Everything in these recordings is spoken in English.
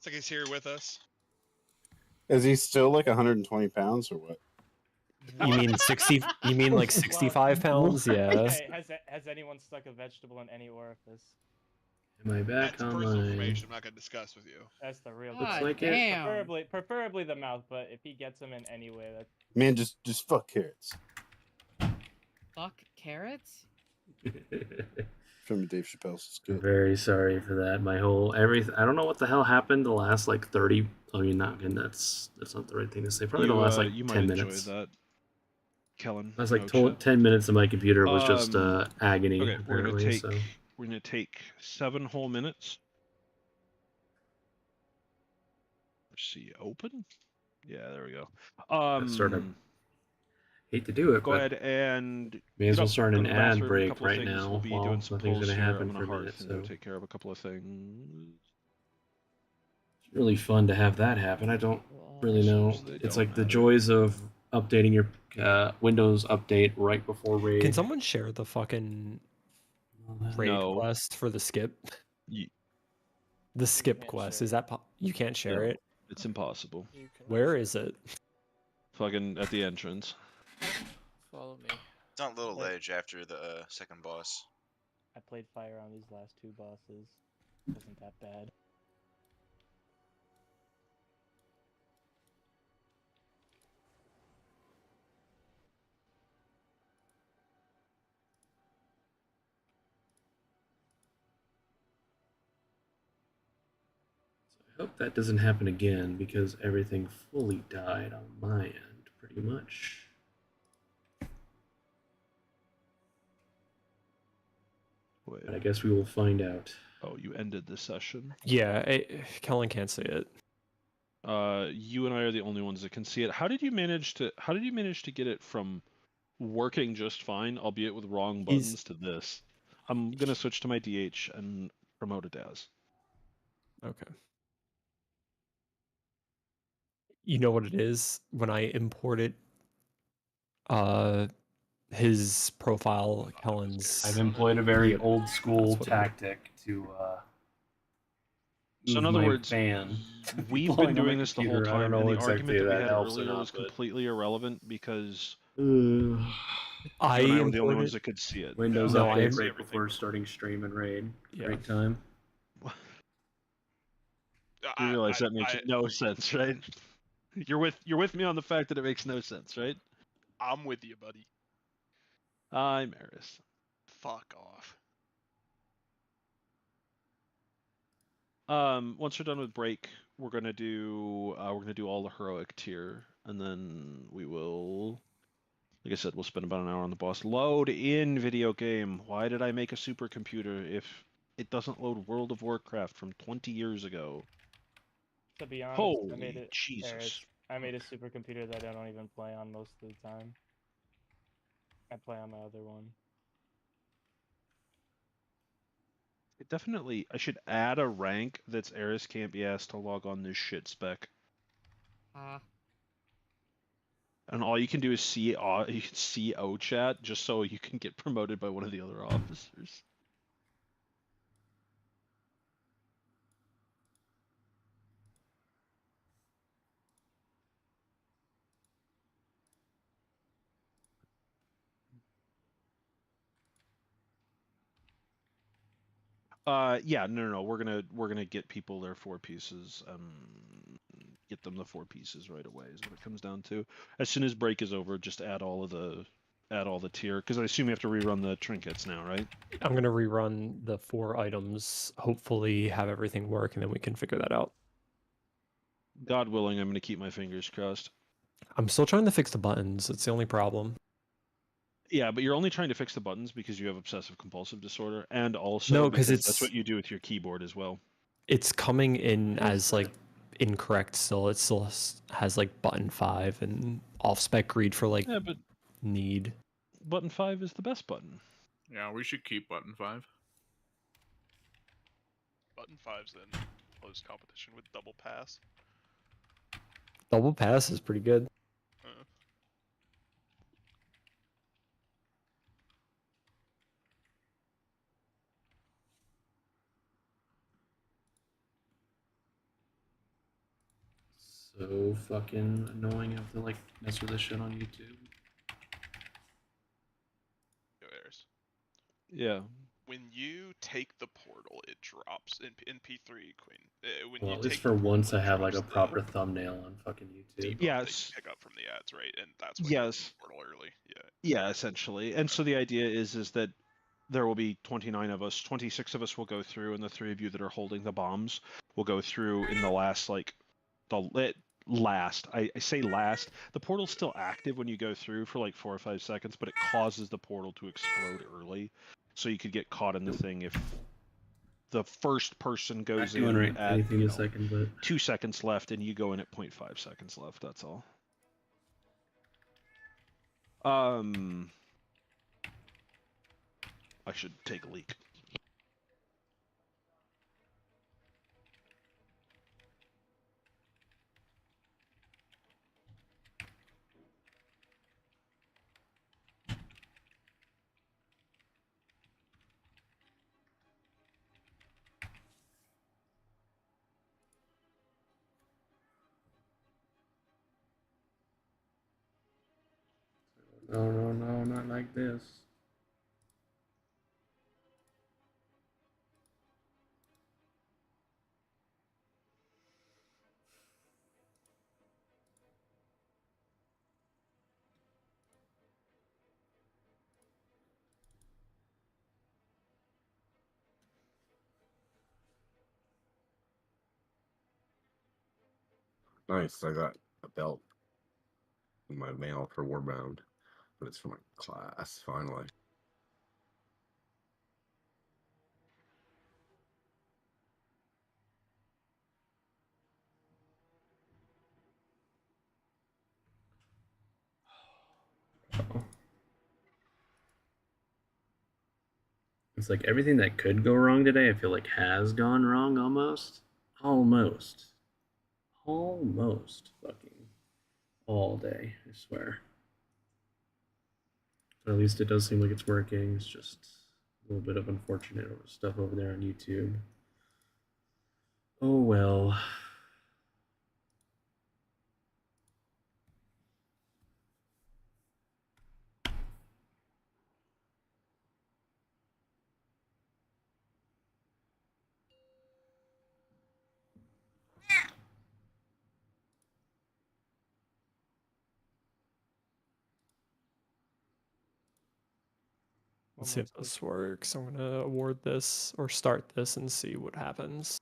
It's like he's here with us. Is he still like 120 pounds or what? You mean 60? You mean like 65 pounds? Yeah. Hey, has anyone stuck a vegetable in any orifice? Am I back That's personal online? information I'm not going to discuss with you. That's the real. Looks God like it. damn. Preferably the mouth, but if he gets them in any way, that's Man, just fuck carrots. Fuck carrots? From Dave Chappelle's is I'm good. very sorry for that. My whole everything. I don't know what the hell happened the last like 30. I mean, not again. That's not the right thing to say. Probably the last like you 10 might minutes. enjoy that, Kellen. That's like no chat. 10 minutes, and my computer was just agony. Okay, apparently, we're gonna take 7 whole minutes. Let's see, open. Yeah, there we go. Sort of hate to do it. Go but ahead and may as get well up, start go an to the ad bathroom, a break couple of right things. now. We'll be while doing some nothing's polls going to here. happen I'm for gonna a hearth minute. and So go take care of a couple of things. it's really fun to have that happen. I don't really know. They It's don't like the matter. joys of updating your Windows update right before raid. Can someone share the fucking raid No. quest for the skip? Ye- The skip can't quest. share Is that you can't share No. it? It's impossible. You can Where is it? Fucking at the entrance. follow me. It's on Little Like- Ledge after the second boss. I played fire on these last 2 bosses. Wasn't that bad. I hope that doesn't happen again because everything fully died on my end, pretty much. Wait. But I guess we will find out. Oh, you ended the session. Yeah, Kellen can't see it. You and I are the only ones that can see it. How did you manage to get it from working just fine, albeit with wrong buttons, to this? I'm gonna switch to my DH and promote it as. Okay. You know what it is? When I imported his profile, Kellen's. I've employed a very Yeah, old school that's what it is. tactic to So in move other my words, fan. we've Pulling been on my doing this the whole computer. I don't time, and know the exactly argument that we that had helps or earlier not, was but- completely irrelevant because I you and I were the only imported. ones that could see it. Windows No, I update am- right before starting stream and raid. Yeah. Great time. You realize that makes no sense, right? You're with me on the fact that it makes no sense, right? I'm with you, buddy. I'm Eris. Fuck off. Once we're done with break, we're gonna do all the heroic tier, and then we will, like I said, we'll spend about an hour on the boss. Load in video game. Why did I make a supercomputer if it doesn't load World of Warcraft from 20 years ago? To be honest, Holy I made it. Jesus! I made a supercomputer that I don't even play on most of the time. I play on my other one. Definitely, I should add a rank that's Eris can't be asked to log on this shit spec. And all you can do is see you can see O chat just so you can get promoted by one of the other officers. Yeah, no. We're gonna get people their 4 pieces. Get them the 4 pieces right away is what it comes down to. As soon as break is over, just add all the tier, because I assume you have to rerun the trinkets now, right? I'm gonna rerun the 4 items. Hopefully, have everything work, and then we can figure that out. God willing, I'm gonna keep my fingers crossed. I'm still trying to fix the buttons. It's the only problem. Yeah, but you're only trying to fix the buttons because you have obsessive compulsive disorder, and also No, because because that's what you do with your keyboard as well. It's coming in as like incorrect still. It still has like button 5 and off spec read for like Yeah, but need. button 5 is the best button. Yeah, we should keep button 5. Button 5's in close competition with double pass. Double pass is pretty good. So fucking annoying. I have to like mess with this shit on YouTube. Yo, Eris. Yeah. When you take the portal, it drops in P3 Queen. When Well, you at least take for the portal, once it I have like a drops the proper thumbnail on fucking YouTube. debug that you Yes. pick up from the ads, right? And that's when you open Yes. the portal early. Yeah. Yeah, essentially. And so the idea is that there will be 29 of us. 26 of us will go through, and the 3 of you that are holding the bombs will go through in the last I say last. The portal's still active when you go through for like 4 or 5 seconds, but it causes the portal to explode early, so you could get caught in the thing if the first person goes Not doing in right at anything in a second, but 2 seconds left, and you go in at 0.5 seconds left. That's all. I should take a leak. no, not like this. Nice, I got a belt in my mail for Warbound, but it's for my class, finally. It's like everything that could go wrong today, I feel like has gone wrong almost. Almost fucking all day, I swear. But at least it does seem like it's working. It's just a little bit of unfortunate stuff over there on YouTube. Oh well. Let's see if this works. I'm gonna award this or start this and see what happens.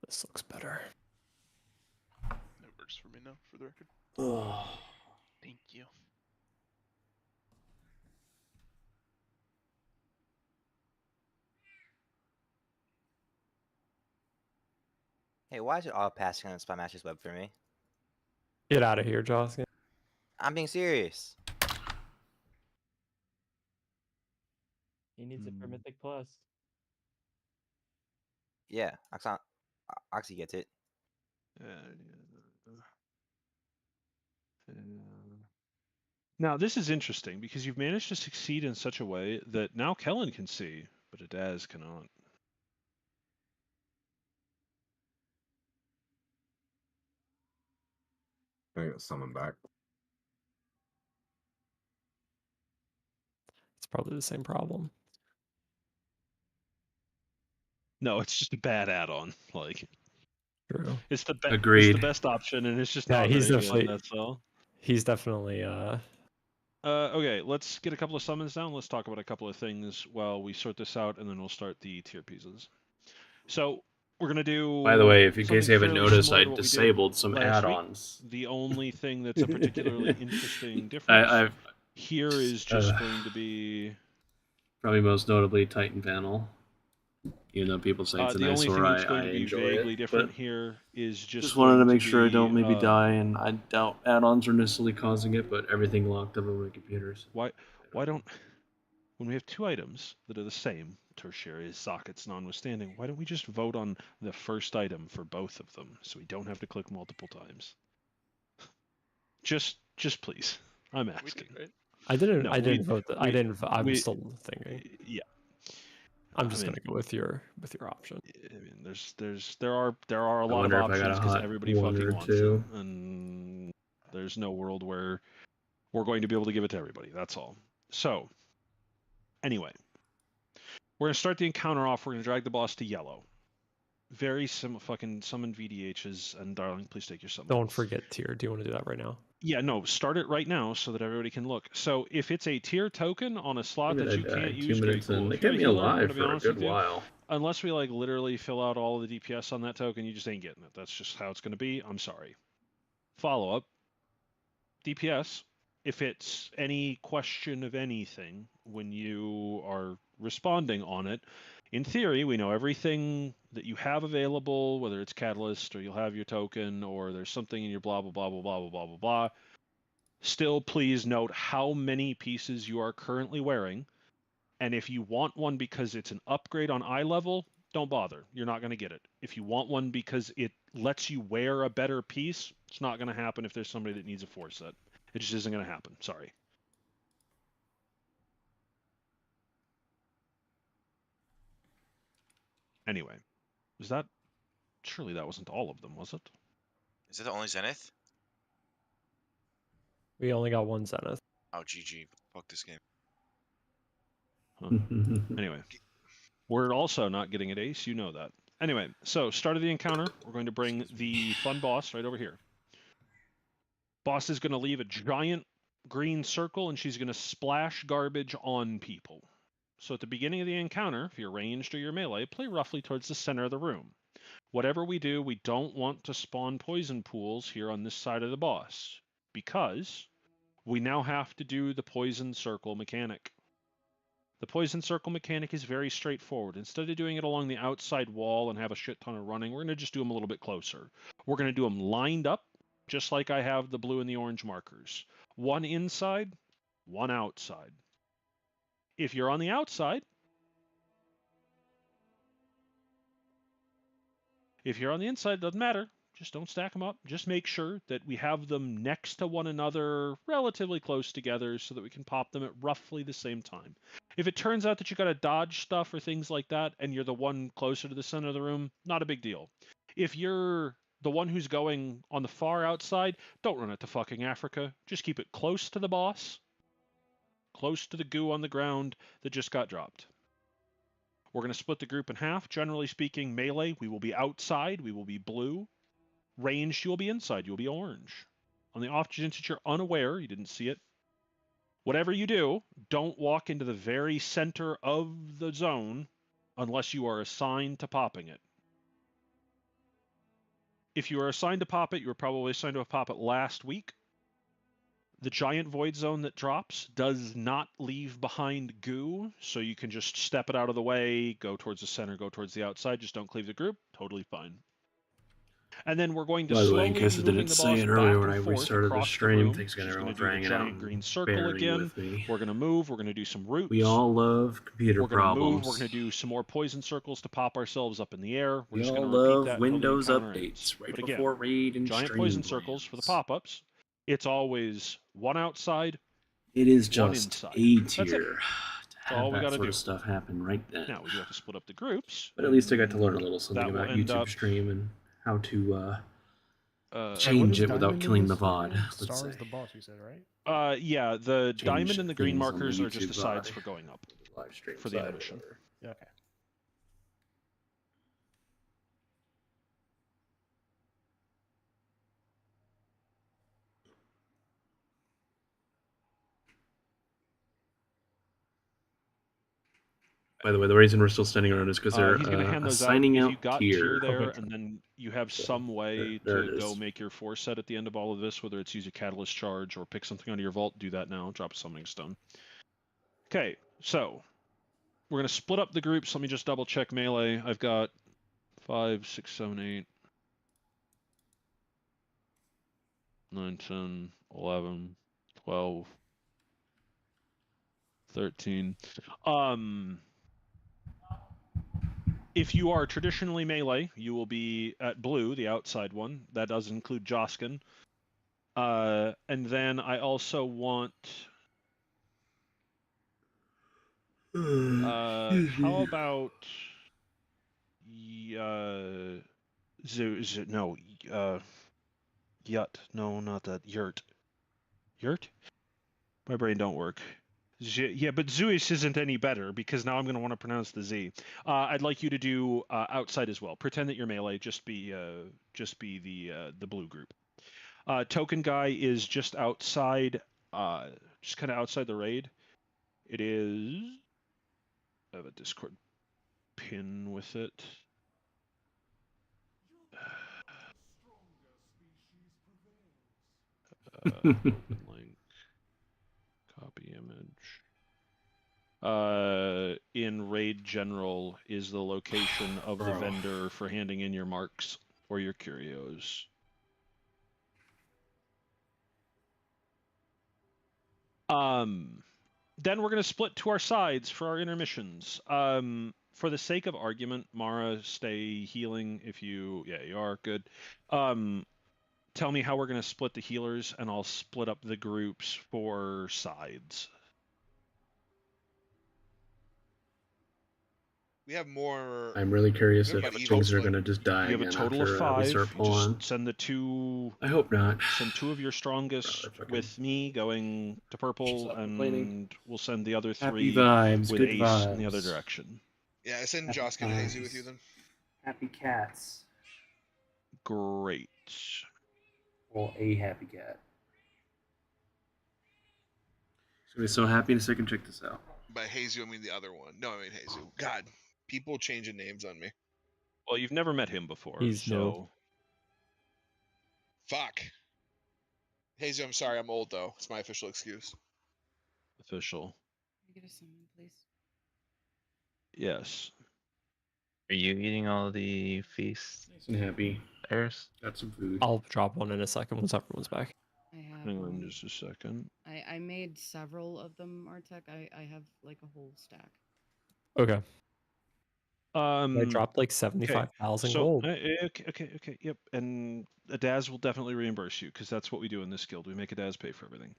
This looks better. It works for me now, for the record. Oh. Thank you. Hey, why is it all passing on Spy Master's web for me? Get out of here, Joss. I'm being serious. He needs it for Mythic Plus. Yeah, Oxy gets it. Now, this is interesting because you've managed to succeed in such a way that now Kellen can see, but Adaz cannot. I got someone back. It's probably the same problem. No, it's just a bad add-on. Like, True. it's the Agreed. It's the best option, and it's just Yeah, not he's very definitely- good. That's all. He's definitely Okay, let's get a couple of summons down. Let's talk about a couple of things while we sort this out, and then we'll start the tier pieces. So we're gonna do. By the way, if in case you something haven't fairly noticed, similar I to what we did disabled some last week. add-ons. The only thing that's a particularly interesting difference I've here is just going to be probably most notably Titan Panel. Even though people say it's an the only thing eyesore, that's going I to be enjoy vaguely it. different But here is just wanted to going make sure I don't be, maybe die, and I doubt add-ons are necessarily causing it, but everything locked up on my computer. So. Why don't, when we have 2 items that are the same, tertiary sockets notwithstanding, why don't we just vote on the first item for both of them so we don't have to click multiple times? Just please. I'm asking. We did, right? I didn't. No, I didn't we- vote. I'm we- still we- thinking. Yeah. I'm just I mean, gonna go with your option. I mean, there are a lot of wonder if I got a options because hot everybody one fucking or wants two. it, and there's no world where we're going to be able to give it to everybody. That's all. So, anyway, we're gonna start the encounter off. We're gonna drag the boss to yellow. Very fucking summon VDHs, and darling, please take your summon. Don't forget tier. Do you want to do that right now? Yeah, no, start it right now so that everybody can look. So if it's a tier token on a slot Look at that you that guy, can't 2 use, great, minutes cool. in. They If you're kept a me healer, I'm alive gonna be for a honest good with you, while. unless we like literally fill out all of the DPS on that token, you just ain't getting it. That's just how it's gonna be. I'm sorry. Follow up. DPS. If it's any question of anything when you are responding on it, in theory, we know everything that you have available, whether it's Catalyst or you'll have your token or there's something in your blah, blah, blah, blah, blah, blah, blah, blah, blah. Still, please note how many pieces you are currently wearing. And if you want one because it's an upgrade on eye level, don't bother. You're not going to get it. If you want one because it lets you wear a better piece, it's not going to happen if there's somebody that needs a 4 set. It just isn't going to happen. Sorry. Anyway, was that... Surely that wasn't all of them, was it? Is that the only Zenith? We only got one Zenith. Oh, GG. Fuck this game. Huh. Anyway, we're also not getting an ace. You know that. Anyway, so start of the encounter. We're going to bring the fun boss right over here. Boss is going to leave a giant green circle, and she's going to splash garbage on people. So at the beginning of the encounter, if you're ranged or you're melee, play roughly towards the center of the room. Whatever we do, we don't want to spawn poison pools here on this side of the boss, because we now have to do the poison circle mechanic. The poison circle mechanic is very straightforward. Instead of doing it along the outside wall and have a shit ton of running, we're going to just do them a little bit closer. We're going to do them lined up, just like I have the blue and the orange markers. One inside, one outside. If you're on the outside, if you're on the inside, it doesn't matter. Just don't stack them up. Just make sure that we have them next to one another, relatively close together, so that we can pop them at roughly the same time. If it turns out that you got to dodge stuff or things like that, and you're the one closer to the center of the room, not a big deal. If you're the one who's going on the far outside, don't run it to fucking Africa. Just keep it close to the boss, close to the goo on the ground that just got dropped. We're going to split the group in half. Generally speaking, melee, we will be outside, we will be blue. Ranged, you will be inside, you will be orange. On the off chance that you're unaware, you didn't see it, whatever you do, don't walk into the very center of the zone unless you are assigned to popping it. If you are assigned to pop it, you were probably assigned to pop it last week. The giant void zone that drops does not leave behind goo, so you can just step it out of the way, go towards the center, go towards the outside, just don't cleave the group, totally fine. And then we're going to By the way, slowly in case be I moving didn't the say boss it earlier back when I and forth restarted the across stream, room. thanks again She's everyone going for to do hanging the out giant and green circle bearing again. with me. We're going to move. We're going to do some roots. We all love computer we're going to problems. move. We're going to do some more poison circles to pop ourselves up in the air. We're We just all going to repeat love that Windows until the encounter updates ends. right But again, before raid and giant stream poison circles for the plans. pop-ups. It's always one outside, It is one just inside. A That's it. tier to That's all have we that got to sort do. of stuff happen right then. Now, we do have to split up the groups. But at least I got to learn a little something That will about end YouTube up- stream and how to What change is it without diamond in killing the this thing VOD. again? Let's Star say. is the boss, you said, right? Yeah, the Change diamond and the green things on the markers are just YouTube the sides VOD. for going up Live stream for the side or animation. whatever. Yeah, okay. By the way, the reason we're still standing around is because they're He's going to hand those out. assigning If out you got tier. tier there, Okay. and then you have So, some way there to it go is. make your 4 set at the end of all of this, whether it's use a catalyst charge or pick something out of your vault, do that now. Drop a summoning stone. Okay, so we're going to split up the groups. Let me just double check melee. I've got 5, 6, 7, 8, 9, 10, 11, 12, 13. If you are traditionally melee, you will be at blue, the outside one. That does include Joskin. And then I also want... How about Yut? No, not that. Yurt. Yurt? My brain don't work. Yeah, but Zeus isn't any better because now I'm going to want to pronounce the Z. I'd like you to do outside as well. Pretend that you're melee. Just be the blue group. Token guy is just outside, just kind of outside the raid. It is. I have a Discord pin with it. Link. Copy image. In raid general is the location of the vendor for handing in your marks or your curios. Then we're going to split to our sides for our intermissions. For the sake of argument, Mara, stay healing if you... Yeah, you are. Good. Tell me how we're going to split the healers, and I'll split up the groups for sides. We have more. I'm really curious if Everybody things are evil going to just die You have a again total of after 5. we start You just pulling. send the 2. I hope not. Send 2 of your strongest with me going to purple, and we'll send the other 3 Happy vibes, with good Ace vibes. in the other direction. Yeah, I send Joskin and Hazy with you then. Happy cats. Great. Well, a happy cat. So we're so happy in a second. Check this out. By Hazy, I mean the other one. No, I mean Hazy. God, people changing names on me. Well, you've never met him before, He's so... no. Fuck. Hazy, I'm sorry, I'm old though. It's my official excuse. Official. Can I get a summon, please? Yes. Are you eating all the feast? Nice and happy. Airs? Got some food. I'll drop one in a second once everyone's back. I have. Hang on just a second. I made several of them, Artek. I have like a whole stack. Okay. I Um, dropped like 75,000 gold. Okay, yep. And a Daz will definitely reimburse you because that's what we do in this guild. We make a Daz pay for everything.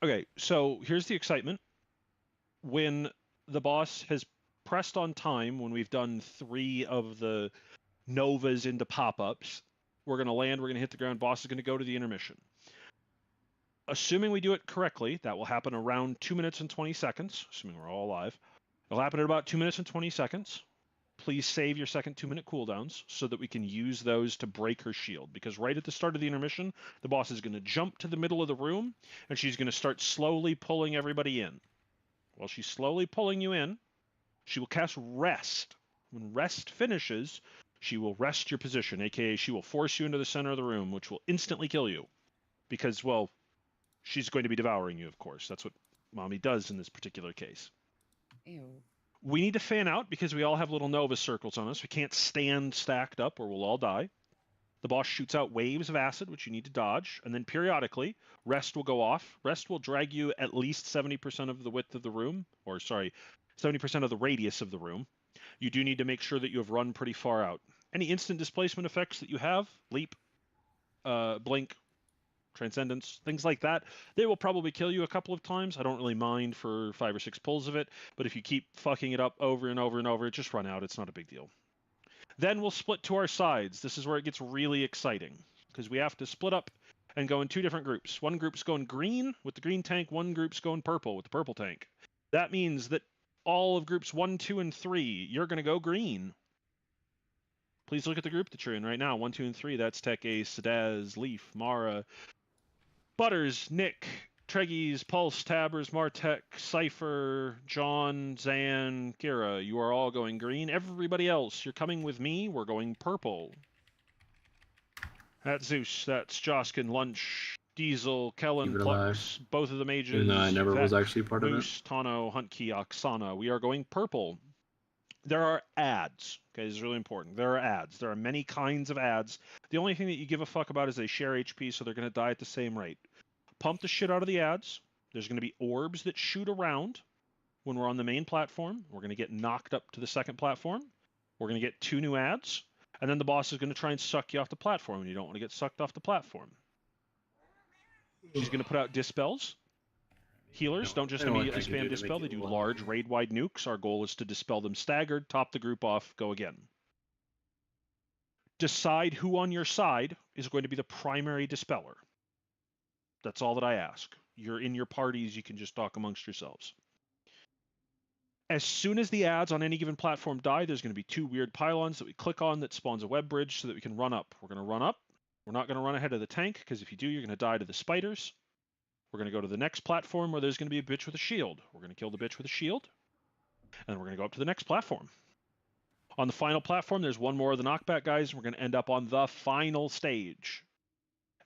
Okay, so here's the excitement. When the boss has pressed on time, when we've done 3 of the Novas into pop-ups, we're going to land, we're going to hit the ground, boss is going to go to the intermission. Assuming we do it correctly, that will happen around 2 minutes and 20 seconds, assuming we're all alive. It'll happen at about 2 minutes and 20 seconds. Please save your second 2-minute cooldowns so that we can use those to break her shield. Because right at the start of the intermission, the boss is going to jump to the middle of the room, and she's going to start slowly pulling everybody in. While she's slowly pulling you in, she will cast Rest. When Rest finishes, she will rest your position, aka she will force you into the center of the room, which will instantly kill you. Because, well, she's going to be devouring you, of course. That's what Mommy does in this particular case. Ew. We need to fan out because we all have little Nova circles on us. We can't stand stacked up or we'll all die. The boss shoots out waves of acid, which you need to dodge, and then periodically, Rest will go off. Rest will drag you at least 70% of the width of the room, or sorry, 70% of the radius of the room. You do need to make sure that you have run pretty far out. Any instant displacement effects that you have, leap, blink, transcendence, things like that, they will probably kill you a couple of times. I don't really mind for 5 or 6 pulls of it, but if you keep fucking it up over and over and over, just run out. It's not a big deal. Then we'll split to our sides. This is where it gets really exciting, because we have to split up and go in 2 different groups. One group's going green with the green tank, one group's going purple with the purple tank. That means that all of groups 1, 2, and 3, you're going to go green. Please look at the group that you're in right now. 1, 2, and 3. That's Tech Ace, Daz, Leaf, Mara, Butters, Nick, Treggyz, Pulse, Tabbers, Martek, Cypher, John, Zan, Kira. You are all going green. Everybody else, you're coming with me. We're going purple. That's Zeus. That's Joskin, Lunch, Diesel, Kellen, Plux, both of the mages. Even though I never was actually part of it. Moose, Tano, Huntkey, Oksana. We are going purple. There are ads. Okay, this is really important. There are ads. There are many kinds of ads. The only thing that you give a fuck about is they share HP, so they're going to die at the same rate. Pump the shit out of the ads. There's going to be orbs that shoot around when we're on the main platform. We're going to get knocked up to the second platform. We're going to get 2 new ads. And then the boss is going to try and suck you off the platform, and you don't want to get sucked off the platform. She's going to put out dispels. Healers don't just immediately spam dispel, they do large raid-wide nukes. Our goal is to dispel them staggered, top the group off, go again. Decide who on your side is going to be the primary dispeller. That's all that I ask. You're in your parties, you can just talk amongst yourselves. As soon as the ads on any given platform die, there's going to be 2 weird pylons that we click on that spawns a web bridge so that we can run up. We're going to run up. We're not going to run ahead of the tank, because if you do, you're going to die to the spiders. We're going to go to the next platform where there's going to be a bitch with a shield. We're going to kill the bitch with a shield. And we're going to go up to the next platform. On the final platform, there's 1 more of the knockback guys. We're going to end up on the final stage.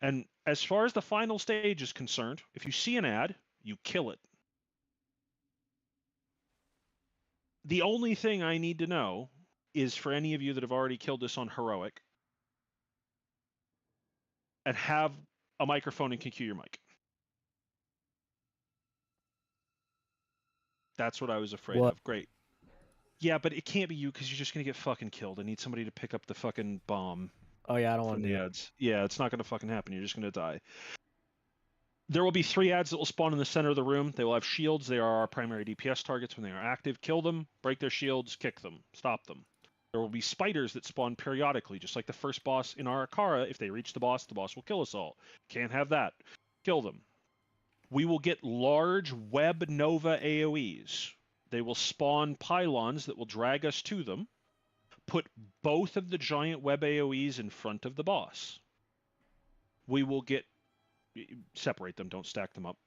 And as far as the final stage is concerned, if you see an ad, you kill it. The only thing I need to know is for any of you that have already killed this on Heroic and have a microphone and can cue your mic. That's what I was afraid of. Great. Yeah, but it can't be you because you're just going to get fucking killed. I need somebody to pick up the fucking bomb. Oh yeah, I don't want the ads. Yeah, it's not going to fucking happen. You're just going to die. There will be 3 ads that will spawn in the center of the room. They will have shields. They are our primary DPS targets when they are active. Kill them, break their shields, kick them, stop them. There will be spiders that spawn periodically, just like the first boss in our Akara. If they reach the boss will kill us all. Can't have that. Kill them. We will get large web nova AoEs. They will spawn pylons that will drag us to them. Put both of the giant web AoEs in front of the boss. We will get... Separate them, don't stack them up.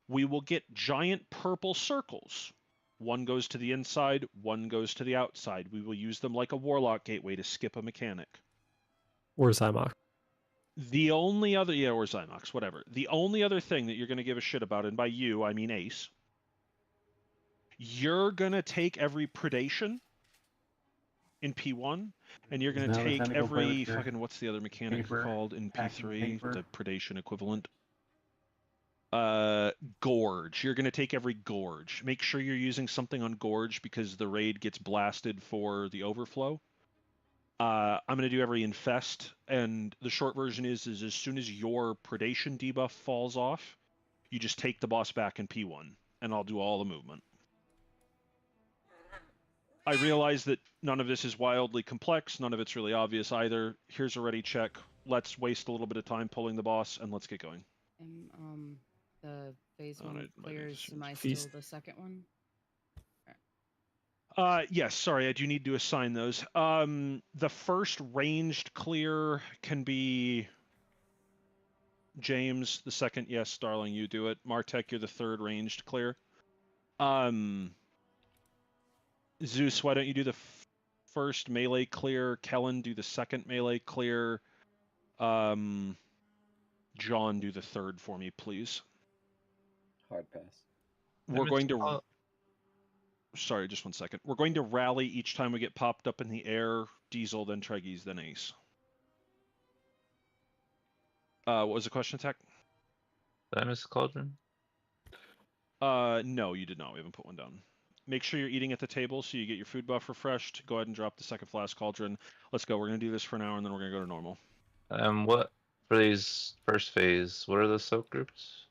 We will get giant purple circles. 1 goes to the inside, 1 goes to the outside. We will use them like a warlock gateway to skip a mechanic. Or Zymox. The only other... Yeah, or Zymox, whatever. The only other thing that you're going to give a shit about, and by you, I mean Ace, you're going to take every predation in P1, and you're going to take every fucking... What's the other mechanic called in P3? The predation equivalent. Gorge. You're going to take every gorge. Make sure you're using something on gorge because the raid gets blasted for the overflow. I'm going to do every infest, and the short version is as soon as your predation debuff falls off, you just take the boss back in P1, and I'll do all the movement. I realize that none of this is wildly complex, none of it's really obvious either. Here's a ready check. Let's waste a little bit of time pulling the boss, and let's get going. And the phase 1 clears. Am I still the second one? Yes, sorry, I do need to assign those. The first ranged clear can be James. The second, yes, darling, you do it. Martek, you're the third ranged clear. Zeus, why don't you do the first melee clear? Kellen, do the second melee clear. John, do the third for me, please. Hard pass. We're going to... Sorry, just 1 second. We're going to rally each time we get popped up in the air. Diesel, then Treggyz, then Ace. What was the question, Tech? Did I miss Cauldron? No, you did not. We haven't put one down. Make sure you're eating at the table so you get your food buff refreshed. Go ahead and drop the second flask Cauldron. Let's go. We're going to do this for an hour, and then we're going to go to normal. What, for these first phase, what are the soak groups?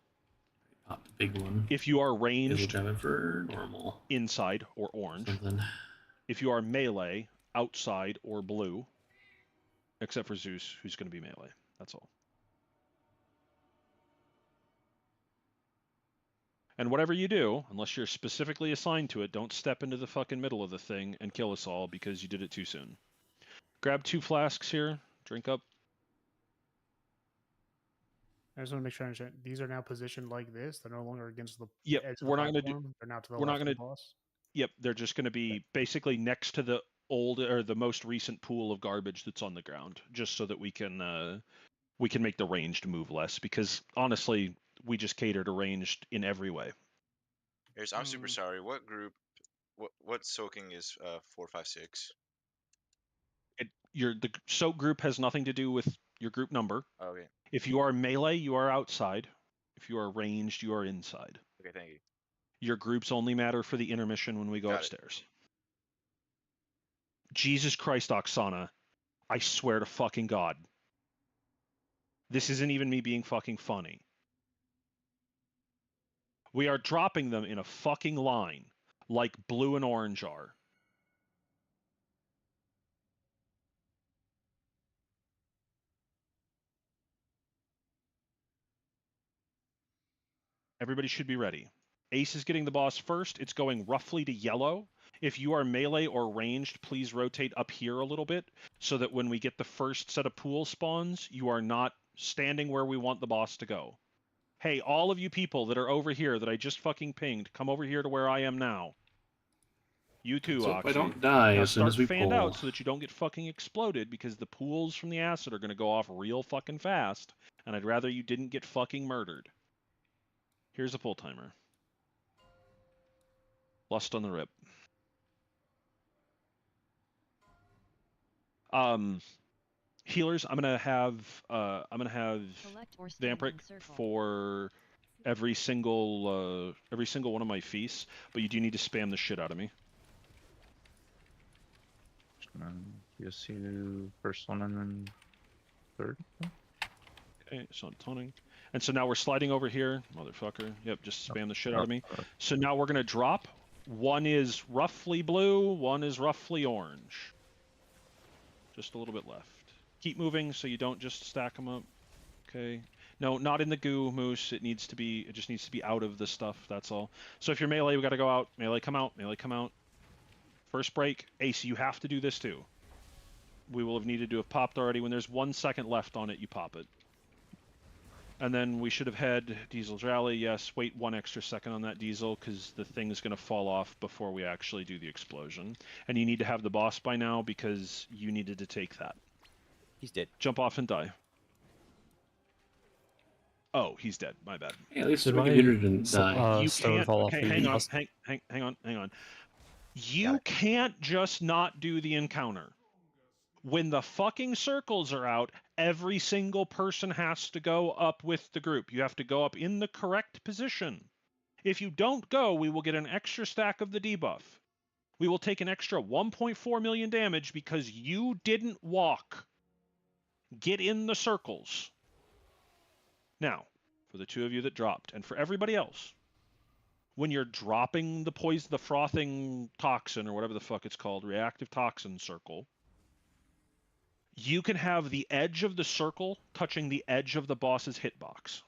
Pop the big one. If you are ranged for normal, inside or orange. Something. If you are melee, outside or blue, except for Zeus, who's going to be melee. That's all. And whatever you do, unless you're specifically assigned to it, don't step into the fucking middle of the thing and kill us all because you did it too soon. Grab 2 flasks here. Drink up. I just want to make sure I understand. These are now positioned like this. They're no longer against the Yep, edge of we're the not going to do. platform. They're now to the We're not left going of to. the boss. Yep, they're just going to be basically next to the old or the most recent pool of garbage that's on the ground, just so that we can make the ranged move less. Because honestly, we just cater to ranged in every way. Here's, I'm super sorry. What group? What soaking is 4, 5, 6? The soak group has nothing to do with your group number. Okay. If you are melee, you are outside. If you are ranged, you are inside. Okay, thank you. Your groups only matter for the intermission when we go upstairs. Jesus Christ, Oksana. I swear to fucking God. This isn't even me being fucking funny. We are dropping them in a fucking line, like blue and orange are. Everybody should be ready. Ace is getting the boss first. It's going roughly to yellow. If you are melee or ranged, please rotate up here a little bit so that when we get the first set of pool spawns, you are not standing where we want the boss to go. Hey, all of you people that are over here that I just fucking pinged, come over here to where I am now. You too, So if Oxy. I don't die Now as soon as we start fanned pull. out so that you don't get fucking exploded, because the pools from the acid are going to go off real fucking fast, and I'd rather you didn't get fucking murdered. Here's a pull timer. Lust on the rip. Healers, I'm gonna have Vampiric for every single one of my feasts, but you do need to spam the shit out of me. Just you first one and then third. Okay, so toning. And so now we're sliding over here, motherfucker. Yep, just spam the shit out of me. So now we're gonna drop. One is roughly blue, one is roughly orange. Just a little bit left. Keep moving so you don't just stack them up. Okay. No, not in the goo, Moose. It just needs to be out of the stuff, that's all. So if you're melee, we gotta go out. Melee, come out. Melee, come out. First break. Ace, you have to do this too. We will have needed to have popped already. When there's 1 second left on it, you pop it. And then we should have had Diesel Rally. Yes, wait 1 extra second on that Diesel, because the thing is going to fall off before we actually do the explosion. And you need to have the boss by now, because you needed to take that. He's dead. Jump off and die. Oh, he's dead. My bad. Hey, at least Did the my computer didn't die. You stone can't. fall off Okay, the hang on. boss? Hang on. You can't just not do the encounter. When the fucking circles are out, every single person has to go up with the group. You have to go up in the correct position. If you don't go, we will get an extra stack of the debuff. We will take an extra 1.4 million damage because you didn't walk. Get in the circles. Now, for the two of you that dropped, and for everybody else, when you're dropping the poison, the frothing toxin, or whatever the fuck it's called, reactive toxin circle, you can have the edge of the circle touching the edge of the boss's hitbox.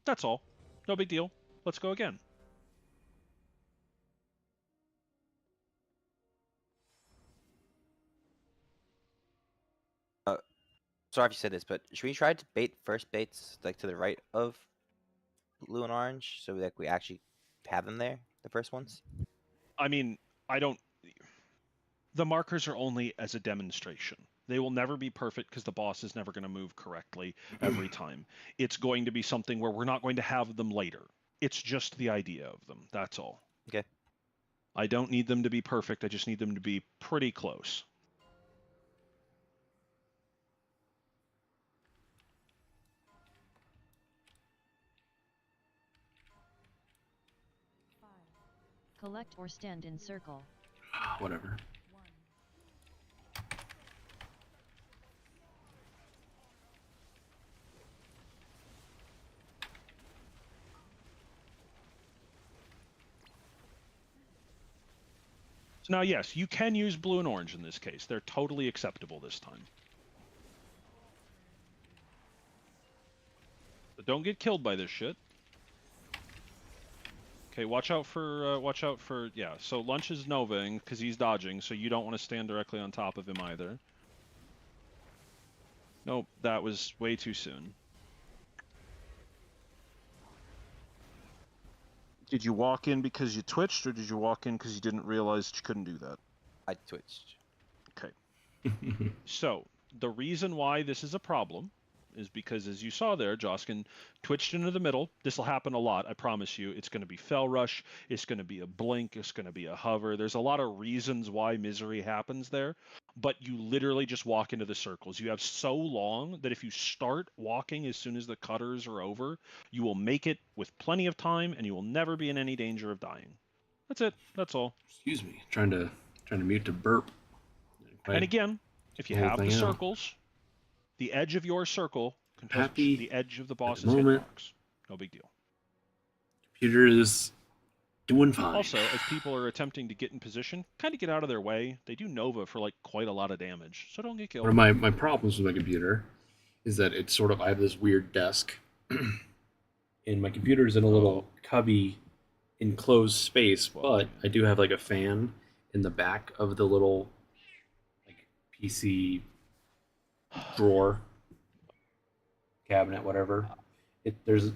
That's all. No big deal. Let's go again. Sorry if you said this, but should we try to bait first baits like to the right of blue and orange, so like we actually have them there, the first ones? I mean, the markers are only as a demonstration. They will never be perfect because the boss is never going to move correctly every time. It's going to be something where we're not going to have them later. It's just the idea of them. That's all. Okay. I don't need them to be perfect. I just need them to be pretty close. Collect or stand in circle. Whatever. So now, yes, you can use blue and orange in this case. They're totally acceptable this time. But don't get killed by this shit. Okay, watch out for, yeah, so Lunch is Novaing, because he's dodging, so you don't want to stand directly on top of him either. Nope, that was way too soon. Did you walk in because you twitched, or did you walk in because you didn't realize you couldn't do that? I twitched. Okay. So, the reason why this is a problem is because, as you saw there, Joskin twitched into the middle. This will happen a lot, I promise you. It's going to be Fell Rush, it's going to be a blink, it's going to be a hover. There's a lot of reasons why misery happens there, but you literally just walk into the circles. You have so long that if you start walking as soon as the cutters are over, you will make it with plenty of time, and you will never be in any danger of dying. That's it. That's all. Excuse me. Trying to mute to burp. And again, if you Whole have the thing out. circles, the edge of your circle can touch Happy the edge of the boss's moment. hitbox. No big deal. Computer is doing fine. Also, as people are attempting to get in position, kind of get out of their way. They do Nova for like quite a lot of damage, so don't get killed. One of my problems with my computer is that it's sort of, I have this weird desk, and my computer is in a little cubby enclosed space, but I do have like a fan in the back of the little like PC drawer, cabinet, whatever. There is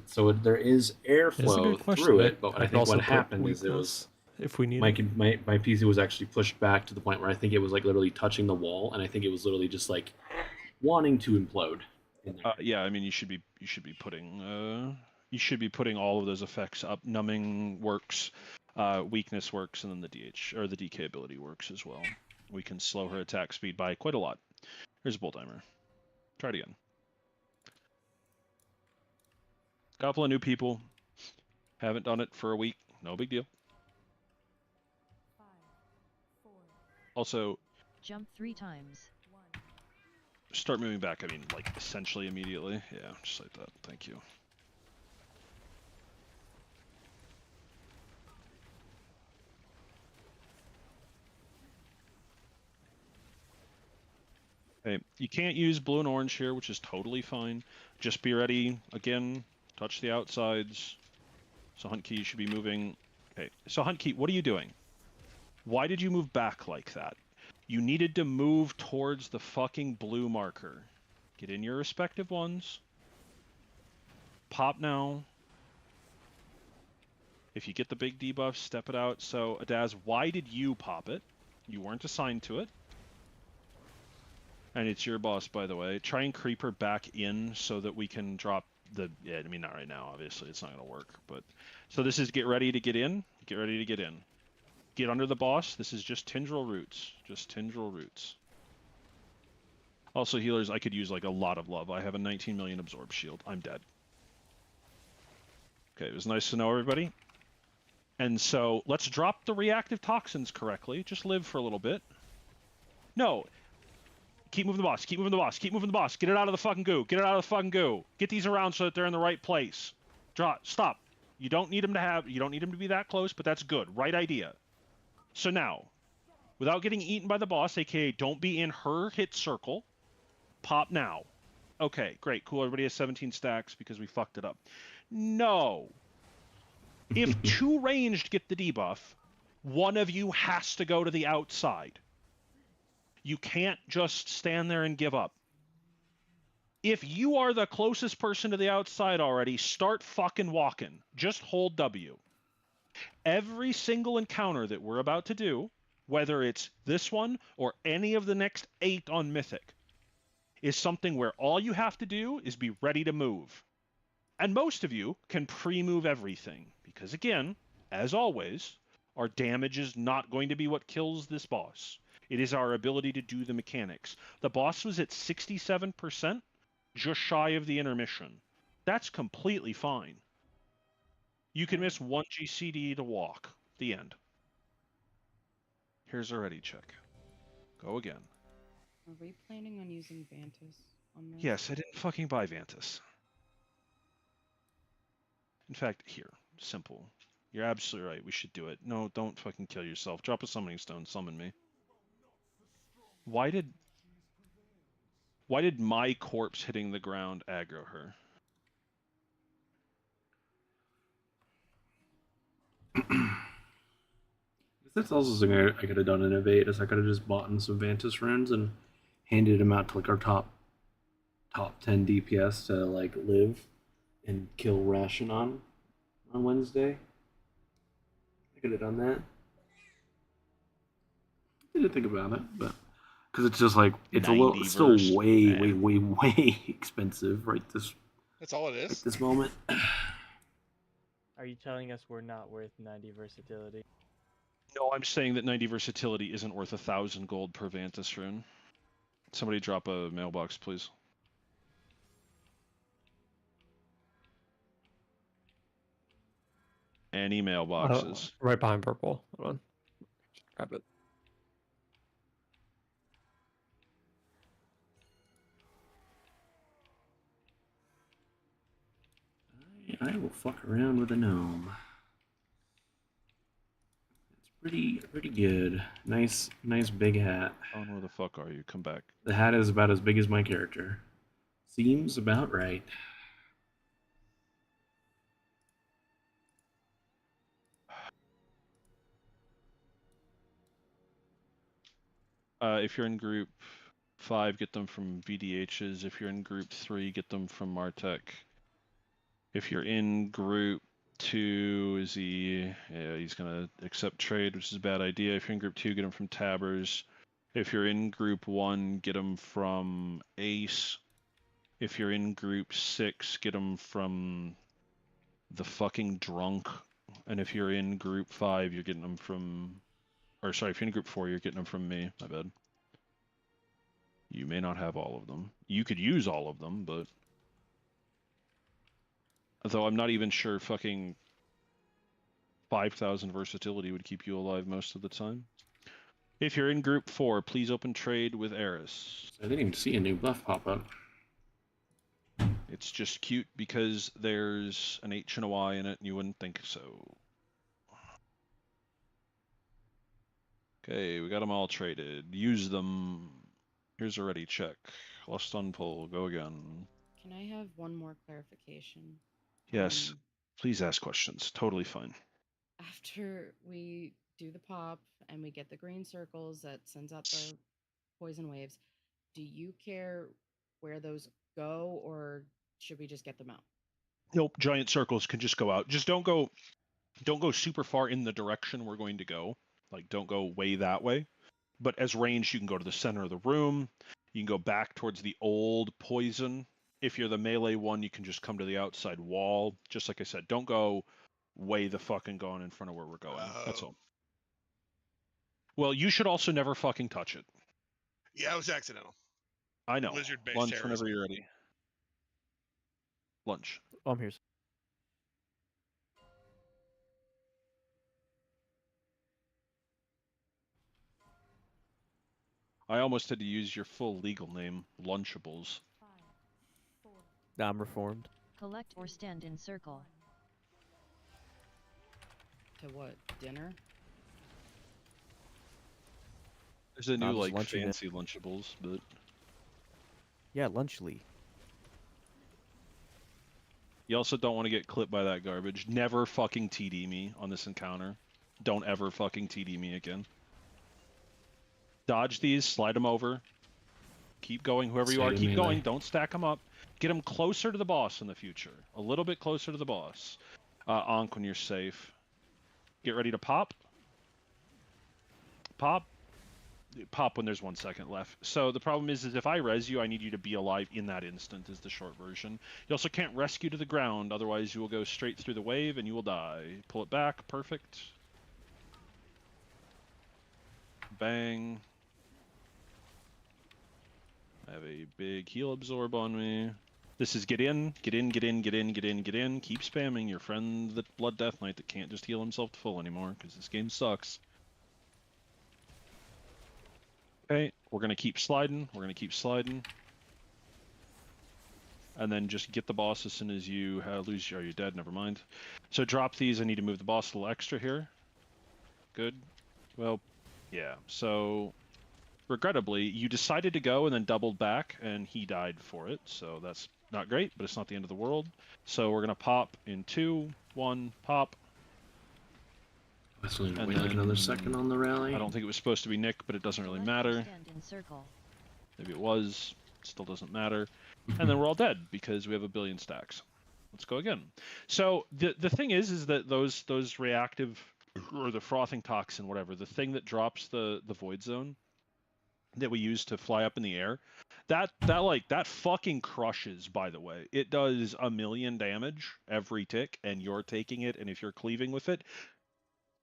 airflow through it, but I think what happened is it was, if we need my PC was actually pushed back to the point where I think it was like literally touching the wall, and I think it was literally just like wanting to implode. Yeah, I mean you should be putting all of those effects up. Numbing works, weakness works, and then the DH or the DK ability works as well. We can slow her attack speed by quite a lot. Here's a bull timer. Try it again. Couple of new people. Haven't done it for a week. No big deal. Also, jump 3 times. Start moving back. I mean, like essentially immediately. Yeah, just like that. Thank you. Okay, you can't use blue and orange here, which is totally fine. Just be ready. Again, touch the outsides. So Hunt Key should be moving. Okay, so Hunt Key, what are you doing? Why did you move back like that? You needed to move towards the fucking blue marker. Get in your respective ones. Pop now. If you get the big debuff, step it out. So, Adaz, why did you pop it? You weren't assigned to it. And it's your boss, by the way. Try and creep her back in so that we can drop the... Yeah, I mean, not right now, obviously. It's not going to work. But so this is get ready to get in. Get ready to get in. Get under the boss. This is just Tendril Roots. Just Tendril Roots. Also, healers, I could use like a lot of love. I have a 19 million absorb shield. I'm dead. Okay, it was nice to know everybody. And so let's drop the reactive toxins correctly. Just live for a little bit. No. Keep moving the boss. Keep moving the boss. Keep moving the boss. Get it out of the fucking goo. Get it out of the fucking goo. Get these around so that they're in the right place. Drop. Stop. You don't need them to be that close, but that's good. Right idea. So now, without getting eaten by the boss, aka don't be in her hit circle, pop now. Okay, great, cool. Everybody has 17 stacks because we fucked it up. No. If 2 ranged get the debuff, one of you has to go to the outside. You can't just stand there and give up. If you are the closest person to the outside already, start fucking walking. Just hold W. Every single encounter that we're about to do, whether it's this one or any of the next 8 on Mythic, is something where all you have to do is be ready to move. And most of you can pre-move everything, because again, as always, our damage is not going to be what kills this boss. It is our ability to do the mechanics. The boss was at 67%, just shy of the intermission. That's completely fine. You can miss 1 GCD to walk. The end. Here's a ready check. Go again. Are we planning on using Vantus on this? Yes, I didn't fucking buy Vantus. In fact, here. Simple. You're absolutely right. We should do it. No, don't fucking kill yourself. Drop a summoning stone. Summon me. Why did my corpse hitting the ground aggro her? That's also something I could have done in Evade, is I could have just bought in some Vantus runes and handed them out to like our top 10 DPS to like live and kill Ration on Wednesday. I could have done that. Didn't think about it, but because it's just like it's it's still way expensive right That's all it is. at this moment. Are you telling us we're not worth 90 versatility? No, I'm saying that 90 versatility isn't worth 1,000 gold per Vantus rune. Somebody drop a mailbox, please. Any mailboxes? Right behind purple. Hold on. Grab it. I will fuck around with a gnome. pretty good. Nice big hat. Owen, where the fuck are you? Come back. The hat is about as big as my character. Seems about right. If you're in group 5, get them from VDHs. If you're in group 3, get them from Martech. If you're in group 2, is he? Yeah, he's gonna accept trade, which is a bad idea. If you're in group 2, get him from Tabbers. If you're in group 1, get him from Ace. If you're in group 6, get him from the fucking drunk. And if you're in group 5, you're getting them from, or sorry, if you're in group 4, you're getting them from me. My bad. You may not have all of them. You could use all of them, but though I'm not even sure fucking 5,000 versatility would keep you alive most of the time. If you're in group 4, please open trade with Eris. I didn't even see a new buff pop up. It's just cute because there's an H and a Y in it, and you wouldn't think so. Okay, we got them all traded. Use them. Here's a ready check. Lost on pull. Go again. Can I have one more clarification? Yes. Please ask questions. Totally fine. After we do the pop and we get the green circles that sends out the poison waves, do you care where those go, or should we just get them out? Nope. Giant circles can just go out. Just don't go super far in the direction we're going to go. Like, don't go way that way. But as ranged, you can go to the center of the room. You can go back towards the old poison. If you're the melee one, you can just come to the outside wall. Just like I said, don't go way the fucking going in front of where we're going. That's all. Well, you should also never fucking touch it. Yeah, it was accidental. I know. Lizard-based Lunch terrorism. whenever you're ready. Lunch. Oh, I'm here. I almost had to use your full legal name, Lunchables. I'm reformed. Collect or stand in circle. To what? Dinner? There's a new, I'm just like, lunching it. fancy Lunchables, but... Yeah, Lunchly. You also don't want to get clipped by that garbage. Never fucking TD me on this encounter. Don't ever fucking TD me again. Dodge these, slide them over. Keep going, whoever you are, Slide 'em keep melee. going. Don't stack them up. Get them closer to the boss in the future. A little bit closer to the boss. Ankh when you're safe. Get ready to pop. Pop. Pop when there's 1 second left. So the problem is if I res you, I need you to be alive in that instant is the short version. You also can't rescue to the ground, otherwise you will go straight through the wave and you will die. Pull it back, perfect. Bang. I have a big heal absorb on me. This is get in, get in, get in, get in, get in, get in. Keep spamming your friend, the Blood Death Knight that can't just heal himself to full anymore, because this game sucks. Okay, we're going to keep sliding, we're going to keep sliding. And then just get the boss as soon as you lose, are you dead? Never mind. So drop these, I need to move the boss a little extra here. Good. Well, yeah, so... Regrettably, you decided to go and then doubled back, and he died for it, so that's not great, but it's not the end of the world. So we're going to pop in 2, 1, pop. I still need to wait like another second on the rally. I don't think it was supposed to be Nick, but it doesn't really matter. Stand in circle. Maybe it was, still doesn't matter. And then we're all dead, because we have a billion stacks. Let's go again. So the thing is that those reactive, or the frothing toxin, whatever, the thing that drops the void zone, that we use to fly up in the air, that fucking crushes, by the way. It does 1,000,000 damage every tick, and you're taking it, and if you're cleaving with it,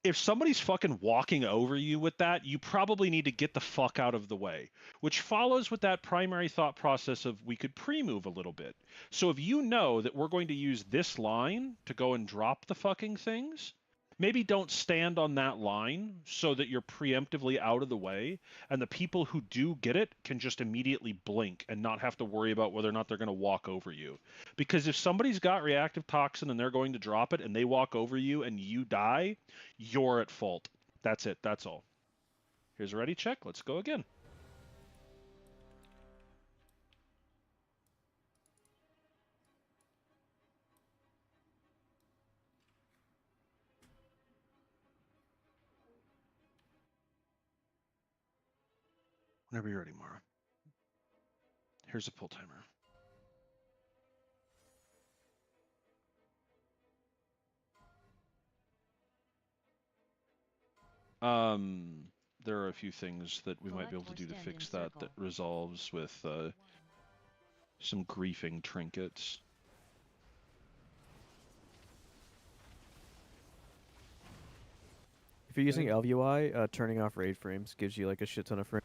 if somebody's fucking walking over you with that, you probably need to get the fuck out of the way, which follows with that primary thought process of we could pre-move a little bit. So if you know that we're going to use this line to go and drop the fucking things, maybe don't stand on that line so that you're preemptively out of the way, and the people who do get it can just immediately blink and not have to worry about whether or not they're going to walk over you. Because if somebody's got reactive toxin and they're going to drop it and they walk over you and you die, you're at fault. That's it. That's all. Here's a ready check. Let's go again. Whenever you're ready, Mara. Here's a pull timer. There are a few things that we might be able to do to fix that resolves with some griefing trinkets. If you're using LUI, turning off raid frames gives you like a shit ton of frames.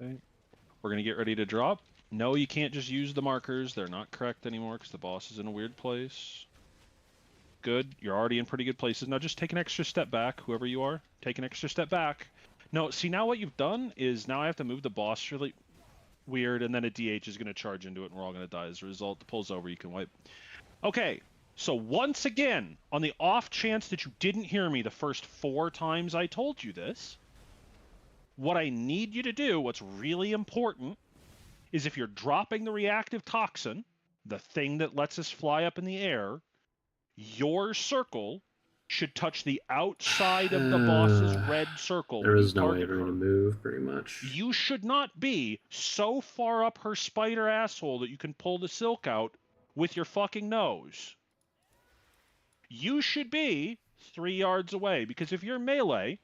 Okay. We're going to get ready to drop. No, you can't just use the markers. They're not correct anymore because the boss is in a weird place. Good. You're already in pretty good places. Now just take an extra step back, whoever you are. Take an extra step back. No, see, now what you've done is now I have to move the boss really weird, and then a DH is going to charge into it, and we're all going to die as a result. The pull's over. You can wipe. Okay. So once again, on the off chance that you didn't hear me the first 4 times I told you this, what I need you to do, what's really important, is if you're dropping the reactive toxin, the thing that lets us fly up in the air, your circle should touch the outside of the boss's red circle. There is no way for her to move, pretty much. You should not be so far up her spider asshole that you can pull the silk out with your fucking nose. You should be 3 yards away, because if you're melee,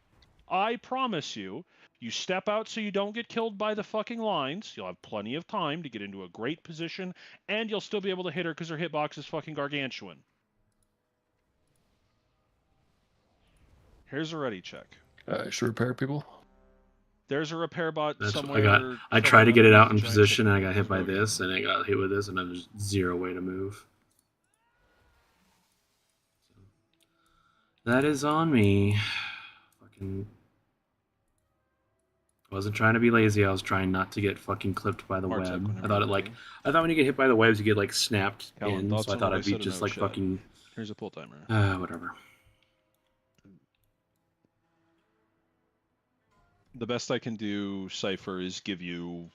I promise you, you step out so you don't get killed by the fucking lines, you'll have plenty of time to get into a great position, and you'll still be able to hit her because her hitbox is fucking gargantuan. Here's a ready check. Should repair people? There's a repair bot somewhere. I tried to get it out in position, and I got hit by this, and I got hit with this, and there's 0 way to move. That is on me. Fucking. I wasn't trying to be lazy. I was trying not to get fucking clipped by the web. I thought when you get hit by the webs, you get like snapped in. So I thought I'd be just like fucking. Here's a pull timer. Whatever. The best I can do, Cypher, is give you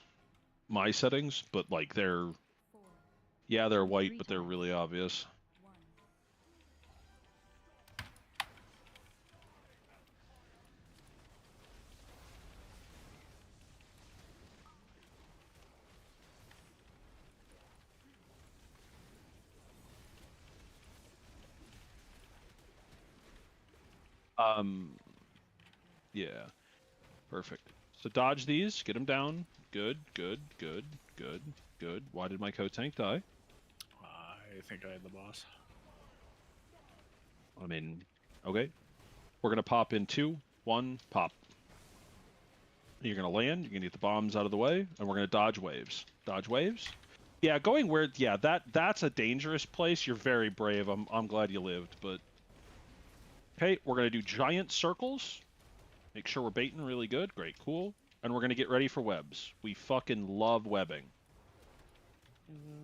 my settings, but like they're white, but they're really obvious. Yeah. Perfect. So dodge these, get them down. Good, good, good, good, good. Why did my co-tank die? I think I had the boss. I mean, okay. We're going to pop in 2, 1, pop. You're going to land, you're going to get the bombs out of the way, and we're going to dodge waves. Dodge waves? Yeah, going where, yeah, that's a dangerous place. You're very brave. I'm glad you lived, but... Okay, we're going to do giant circles. Make sure we're baiting really good. Great, cool. And we're going to get ready for webs. We fucking love webbing.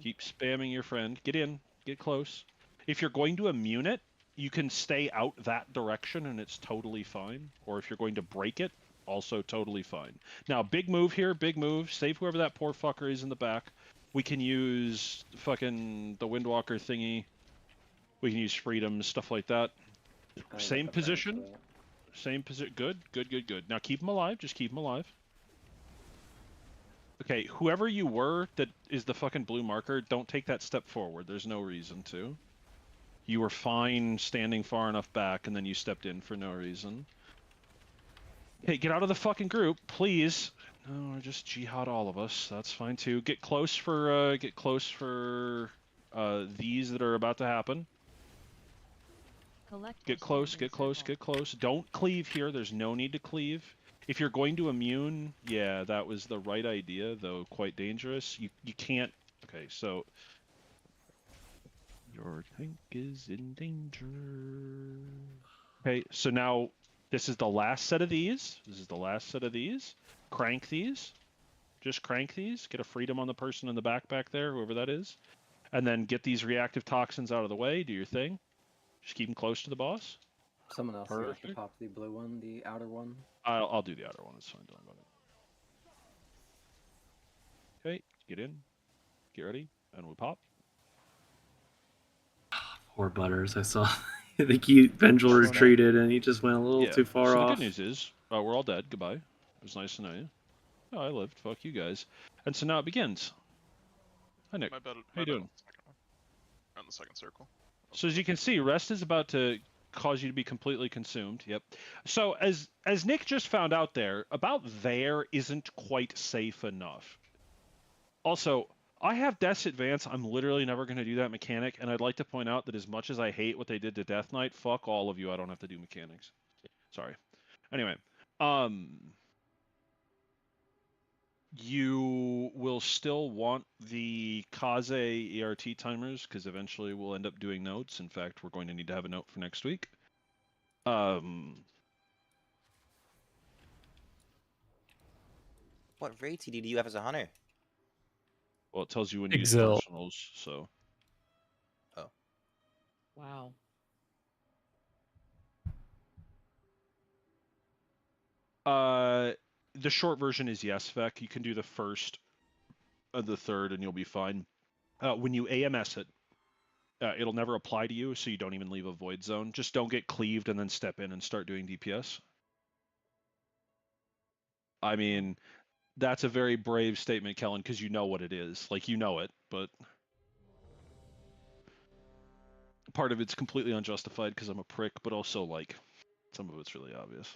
Keep spamming your friend. Get in. Get close. If you're going to immune it, you can stay out that direction and it's totally fine. Or if you're going to break it, also totally fine. Now, big move here. Big move. Save whoever that poor fucker is in the back. We can use fucking the Windwalker thingy. We can use freedom, stuff like that. Same position. Same position. Good, good, good, good. Now keep them alive. Just keep them alive. Okay, whoever you were that is the fucking blue marker, don't take that step forward. There's no reason to. You were fine standing far enough back, and then you stepped in for no reason. Hey, get out of the fucking group, please. No, just jihad all of us. That's fine too. Get close for these that are about to happen. Get close, get close, get close. Don't cleave here. There's no need to cleave. If you're going to immune, yeah, that was the right idea, though quite dangerous. You can't... Okay, so... Your tank is in danger. Okay, so now this is the last set of these. This is the last set of these. Crank these. Just crank these. Get a freedom on the person in the back there, whoever that is. And then get these reactive toxins out of the way. Do your thing. Just keep them close to the boss. Someone else has to Perfect. pop the blue one, the outer one. I'll do the outer one. It's fine. Don't worry about it. Okay, get in, get ready, and we pop. Poor Butters. I saw the key Pendulum retreated and he just went a little too far so off. the good news is we're all dead. Goodbye. It was nice to know you. Oh, I lived. Fuck you guys. And so now it begins. Hi Nick. My bad. How you doing? On the second circle. So as you can see, rest is about to cause you to be completely consumed. Yep. So as Nick just found out there, about there isn't quite safe enough. Also, I have Death's Advance. I'm literally never going to do that mechanic, and I'd like to point out that as much as I hate what they did to Death Knight, fuck all of you. I don't have to do mechanics. Sorry. Anyway, you will still want the Kaze ERT timers because eventually we'll end up doing notes. In fact, we're going to need to have a note for next week. What raid TD do you have as a hunter? Well, it tells you when you use Exil. personals, so. Oh. Wow. The short version is yes, Vec. You can do the first, the third, and you'll be fine. When you AMS it, it'll never apply to you, so you don't even leave a void zone. Just don't get cleaved and then step in and start doing DPS. I mean, that's a very brave statement, Kellen, because you know what it is. Like, you know it, but part of it's completely unjustified because I'm a prick, but also, like, some of it's really obvious.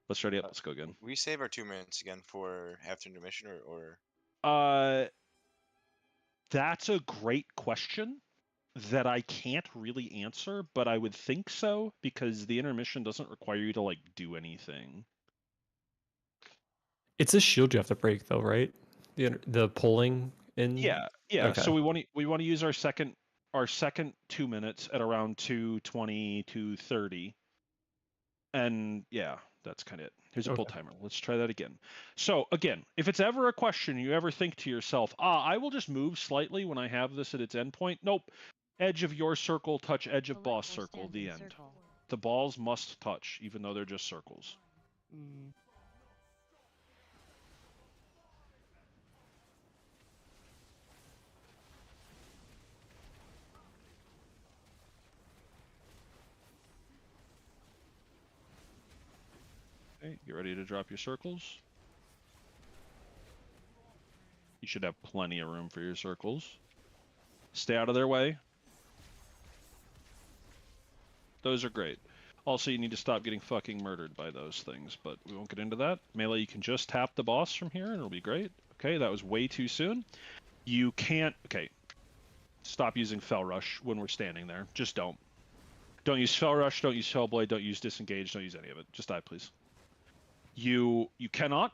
Let's ready up. Let's go again. We save our 2 minutes again for after intermission, or... That's a great question that I can't really answer, but I would think so because the intermission doesn't require you to like do anything. It's a shield you have to break though, right? The pulling in. Yeah. Okay. So we want to use our second 2 minutes at around 2:20, 2:30, and yeah, that's kind of it. Here's a pull timer. Let's try that again. So again, if it's ever a question you ever think to yourself, I will just move slightly when I have this at its endpoint. Nope. Edge of your circle, touch edge of boss circle, the end. Circle. The balls must touch, even though they're just circles. Mm. Okay, get ready to drop your circles. You should have plenty of room for your circles. Stay out of their way. Those are great. Also, you need to stop getting fucking murdered by those things, but we won't get into that. Melee, you can just tap the boss from here and it'll be great. Okay, that was way too soon. You can't... Okay. Stop using Fell Rush when we're standing there. Just don't. Don't use Fell Rush, don't use Fellblade, don't use Disengage, don't use any of it. Just die, please. You cannot...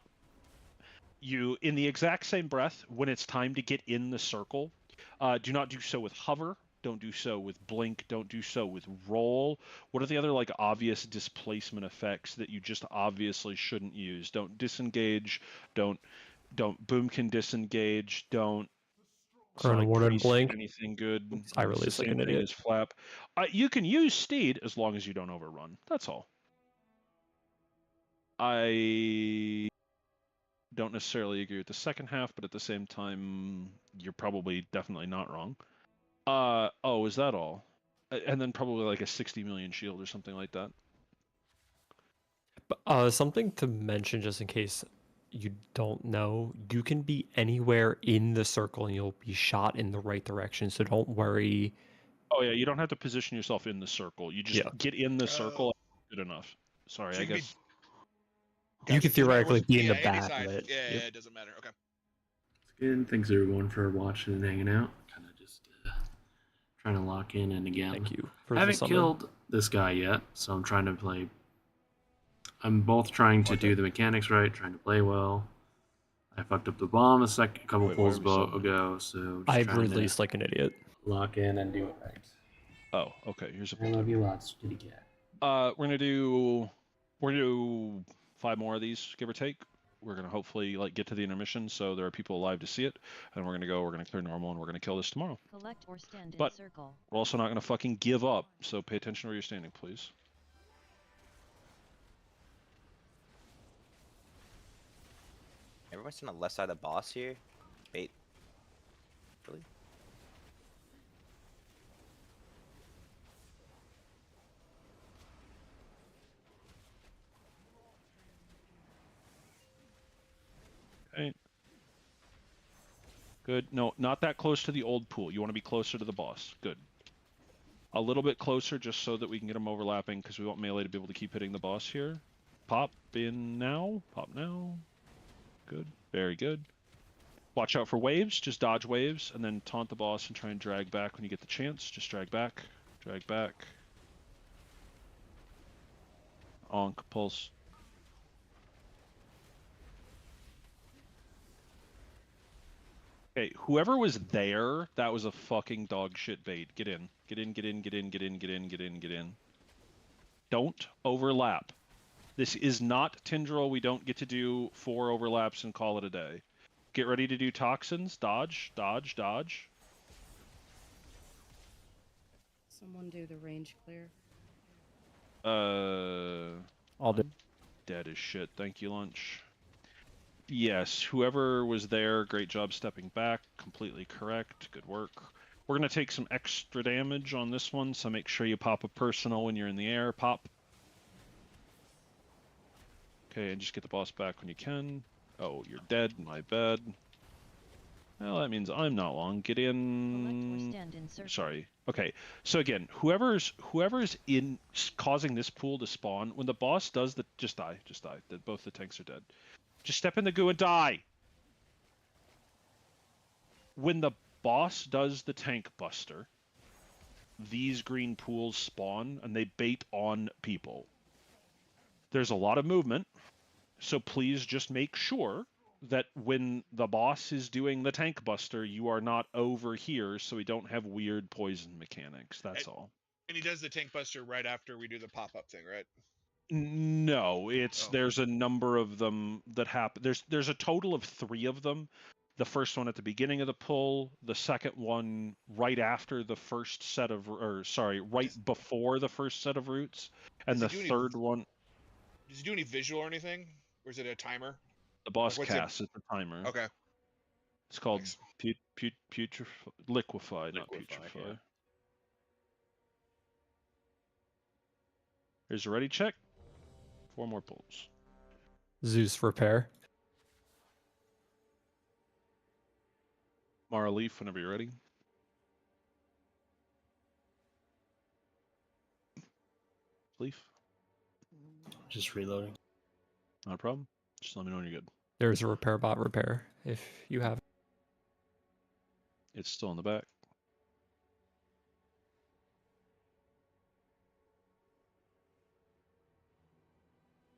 in the exact same breath, when it's time to get in the circle, do not do so with hover, don't do so with blink, don't do so with roll. What are the other like obvious displacement effects that you just obviously shouldn't use? Don't disengage, don't boomkin disengage, don't Run Ward and blink. anything good. I really It's the like an same thing idiot. as flap. You can use steed as long as you don't overrun. That's all. I don't necessarily agree with the second half, but at the same time, you're probably definitely not wrong. Oh, is that all? And then probably like a 60 million shield or something like that. Something to mention just in case you don't know, you can be anywhere in the circle and you'll be shot in the right direction, so don't worry. Oh yeah, you don't have to position yourself in the circle. You just get in the circle. Good enough. Sorry, So I you can guess. You could theoretically be in the any back side. of it. Yeah, Yep. it doesn't matter. Okay. Again, thanks everyone for watching and hanging out. Kind of just trying to lock in, and again, Thank you for I the haven't summon. killed this guy yet, so I'm trying to play. I'm both trying to do the mechanics right, trying to play well. I fucked up the bomb a couple pulls ago, so just I've trying released like an idiot. to lock in and do it right. Oh, okay. Here's a. I love you lots, kitty cat. We're gonna do 5 more of these, give or take. We're gonna hopefully like get to the intermission, so there are people alive to see it, and we're gonna clear normal, and we're gonna kill this tomorrow. Collect or stand in But circle. we're also not gonna fucking give up, so pay attention where you're standing, please. almost on the left side of the boss here. Bait. Really? Okay. Good. No, not that close to the old pool. You want to be closer to the boss. Good. A little bit closer just so that we can get them overlapping because we want Melee to be able to keep hitting the boss here. Pop in now. Pop now. Good. Very good. Watch out for waves. Just dodge waves and then taunt the boss and try and drag back when you get the chance. Just drag back. Drag back. Onk. Pulse. Okay, whoever was there, that was a fucking dog shit bait. Get in. Get in, get in, get in, get in, get in, get in, get in. Don't overlap. This is not Tindril. We don't get to do 4 overlaps and call it a day. Get ready to do toxins. Dodge, dodge, dodge. Someone do the range clear. I'll do. Dead as shit. Thank you, lunch. Yes, whoever was there, great job stepping back. Completely correct. Good work. We're going to take some extra damage on this one, so make sure you pop a personal when you're in the air. Pop. Okay, and just get the boss back when you can. Oh, you're dead. My bad. Well, that means I'm not long. Get in. Sorry. Okay. So again, whoever's in causing this pool to spawn, when the boss does the just die. Both the tanks are dead. Just step in the goo and die. When the boss does the tank buster, these green pools spawn and they bait on people. There's a lot of movement, so please just make sure that when the boss is doing the tank buster, you are not over here so we don't have weird poison mechanics. That's all. And he does the tank buster right after we do the pop-up thing, right? No, there's a number of them that happen. There's a total of 3 of them. The first one at the beginning of the pull, the second one right after the first set of, right before the first set of roots, and the third one. Does he do any visual or anything, or is it a timer? The boss casts at the timer. Okay. It's called liquefy, not putrefy. Yeah. Here's a ready check. 4 more pulls. Zeus repair. Mara Leaf, whenever you're ready. Leaf. Just reloading. Not a problem. Just let me know when you're good. There's a repair bot repair if you have. It's still in the back.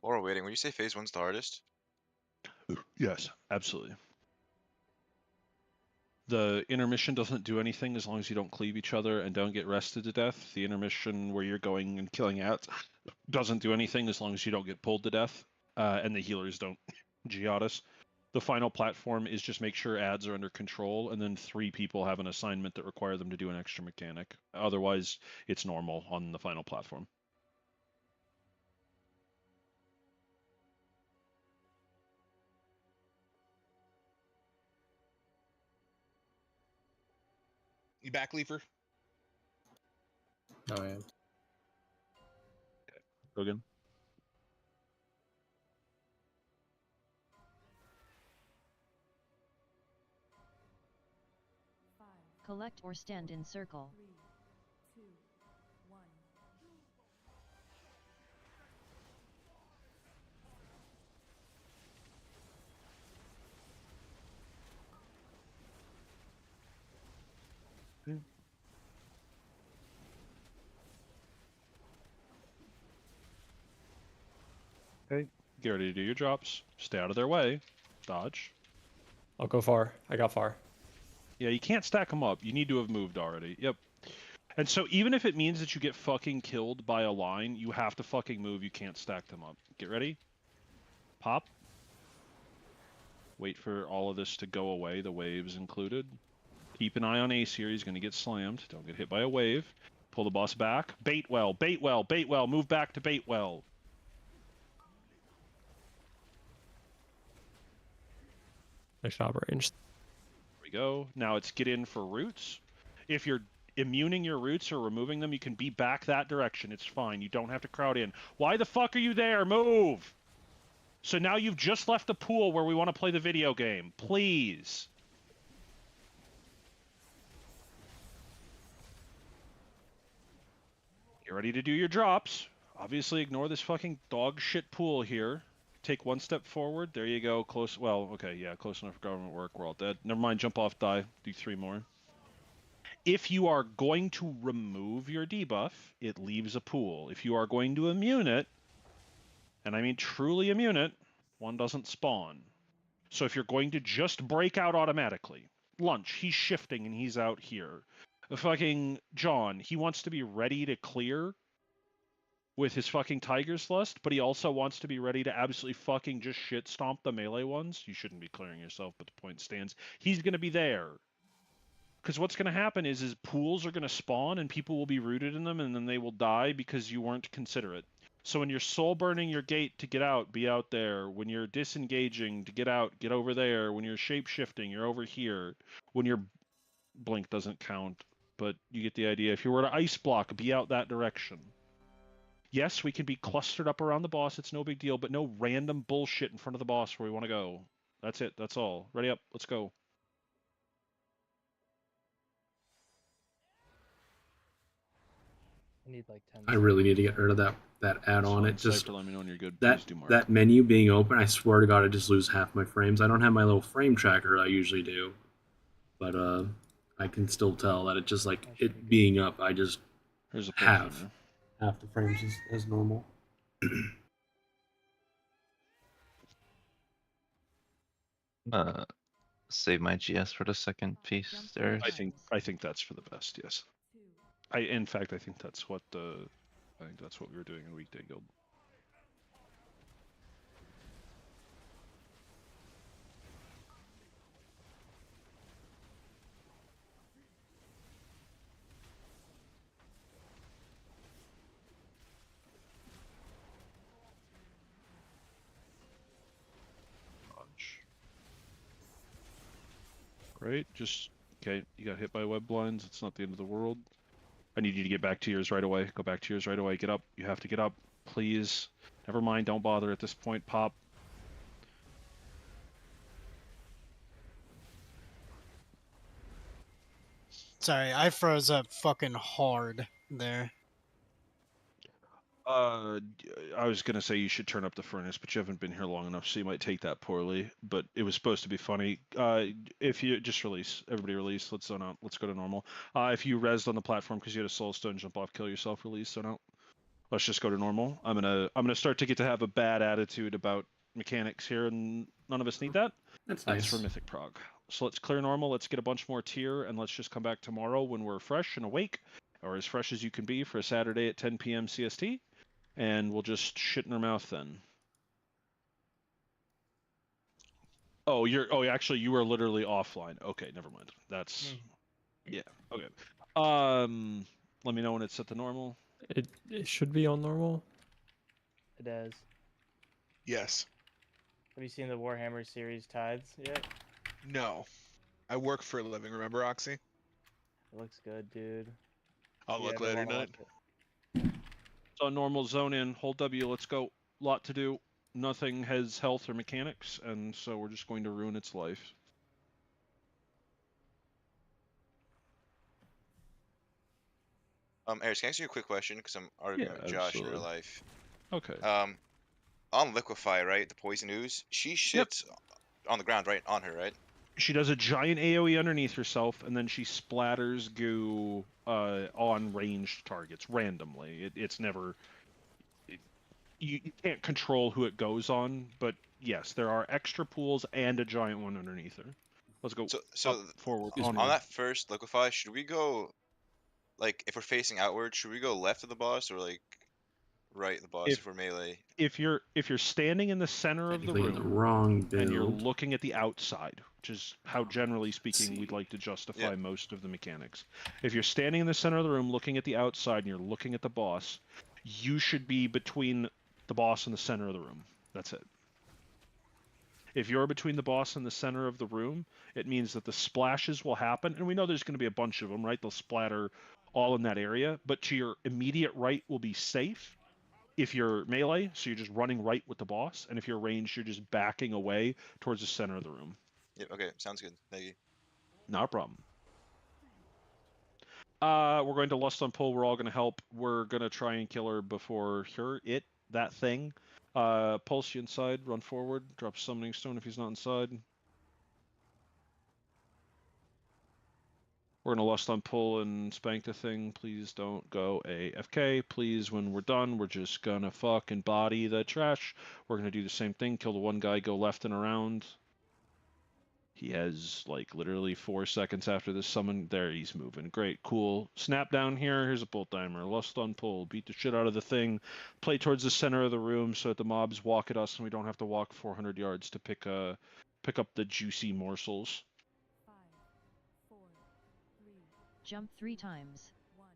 While we're waiting, would you say phase 1's the hardest? Yes, absolutely. The intermission doesn't do anything as long as you don't cleave each other and don't get rested to death. The intermission where you're going and killing out doesn't do anything as long as you don't get pulled to death. And the healers don't Giadas. The final platform is just make sure ads are under control, and then 3 people have an assignment that require them to do an extra mechanic. Otherwise, it's normal on the final platform. You back, Leafer? Oh, yeah. Okay. Go again. Collect or stand in circle. 3, 2, 1. Okay. Get ready to do your drops. Stay out of their way. Dodge. I'll go far. I got far. Yeah, you can't stack them up. You need to have moved already. Yep. And so even if it means that you get fucking killed by a line, you have to fucking move. You can't stack them up. Get ready. Pop. Wait for all of this to go away, the waves included. Keep an eye on Ace here. He's going to get slammed. Don't get hit by a wave. Pull the boss back. Bait well, bait well, bait well. Move back to bait well. Nice job, range. There we go. Now it's get in for roots. If you're immuning your roots or removing them, you can be back that direction. It's fine. You don't have to crowd in. Why the fuck are you there? Move! So now you've just left the pool where we want to play the video game. Please. Get ready to do your drops. Obviously ignore this fucking dog shit pool here. Take one step forward. There you go. Close. Well, okay, yeah, close enough for government work. We're all dead. Never mind. Jump off, die. Do 3 more. If you are going to remove your debuff, it leaves a pool. If you are going to immune it, and I mean truly immune it, one doesn't spawn. So if you're going to just break out automatically, Lunch, he's shifting and he's out here. Fucking John, he wants to be ready to clear with his fucking Tiger's Lust, but he also wants to be ready to absolutely fucking just shit stomp the melee ones. You shouldn't be clearing yourself, but the point stands. He's going to be there. Because what's going to happen is pools are going to spawn and people will be rooted in them and then they will die because you weren't considerate. So when you're soul burning your gate to get out, be out there. When you're disengaging to get out, get over there. When you're shape shifting, you're over here. When your blink doesn't count, but you get the idea. If you were to ice block, be out that direction. Yes, we can be clustered up around the boss. It's no big deal, but no random bullshit in front of the boss where we want to go. That's it. That's all. Ready up. Let's go. I need like 10. I really need to get rid of that add-on. It just Cypher, let me know when you're good. that Please do mark. that menu being open. I swear to God, I just lose half my frames. I don't have my little frame tracker I usually do, but I can still tell that it just like it being up. I just Here's a half the frames as normal. Save my GS for the second piece there. I think that's for the best. Yes. In fact, I think that's what we were doing in Weekday Guild. Great. Just okay. You got hit by web blinds. It's not the end of the world. I need you to get back to yours right away. Go back to yours right away. Get up. You have to get up. Please. Never mind. Don't bother at this point. Pop. Sorry, I froze up fucking hard there. I was gonna say you should turn up the furnace, but you haven't been here long enough, so you might take that poorly. But it was supposed to be funny. If you just release, everybody release. Let's zone out. Let's go to normal. If you rezzed on the platform because you had a soul stone, jump off, kill yourself, release, zone out. Let's just go to normal. I'm gonna start to get to have a bad attitude about mechanics here, and none of us need that. That's nice. nice. For Mythic Prog. So let's clear normal. Let's get a bunch more tier, and let's just come back tomorrow when we're fresh and awake, or as fresh as you can be for a Saturday at 10 p.m. CST. And we'll just shit in our mouth then. Oh, actually you were literally offline. Okay, never mind. That's yeah. Okay. Let me know when it's set to normal. It should be on normal. It is. Yes. Have you seen the Warhammer series Tides yet? No. I work for a living, remember, Oxy? It looks good, dude. I'll You look ever later wanna tonight. watch it? On normal, zone in, hold W, let's go. Lot to do. Nothing has health or mechanics, and so we're just going to ruin its life. Eric, can I ask you a quick question? Because I'm arguing with Josh in real absolutely. life. Okay. On Liquefy, right? The poison ooze. She shits on the ground, right? On her, right? She does a giant AoE underneath herself, and then she splatters goo on ranged targets randomly. It's never... You can't control who it goes on, but yes, there are extra pools and a giant one underneath her. Let's go So up, forward. on that first Liquefy, should we go... Like, if we're facing outward, should we go left of the boss or, like, right of the boss if we're melee? If you're standing in the center of the Technically room in the wrong and you're build. looking at the outside, which is how generally speaking we'd like to justify most of the mechanics. If you're standing in the center of the room looking at the outside and you're looking at the boss, you should be between the boss and the center of the room. That's it. If you're between the boss and the center of the room, it means that the splashes will happen, and we know there's going to be a bunch of them, right? They'll splatter all in that area, but to your immediate right will be safe. If you're melee, so you're just running right with the boss, and if you're ranged, you're just backing away towards the center of the room. Yep. Okay. Sounds good. Thank you. Not a problem. We're going to Lust on Pull. We're all going to help. We're going to try and kill her before that thing. Pulse you inside, run forward, drop Summoning Stone if he's not inside. We're going to Lust on Pull and spank the thing. Please don't go AFK. Please, when we're done, we're just going to fucking body the trash. We're going to do the same thing. Kill the one guy, go left and around. He has, like, literally 4 seconds after this summon. There, he's moving. Great, cool. Snap down here. Here's a pull timer. Lust on Pull. Beat the shit out of the thing. Play towards the center of the room so that the mobs walk at us and we don't have to walk 400 yards to pick up the juicy morsels. 5, 4, 3, Jump 3 times. 1.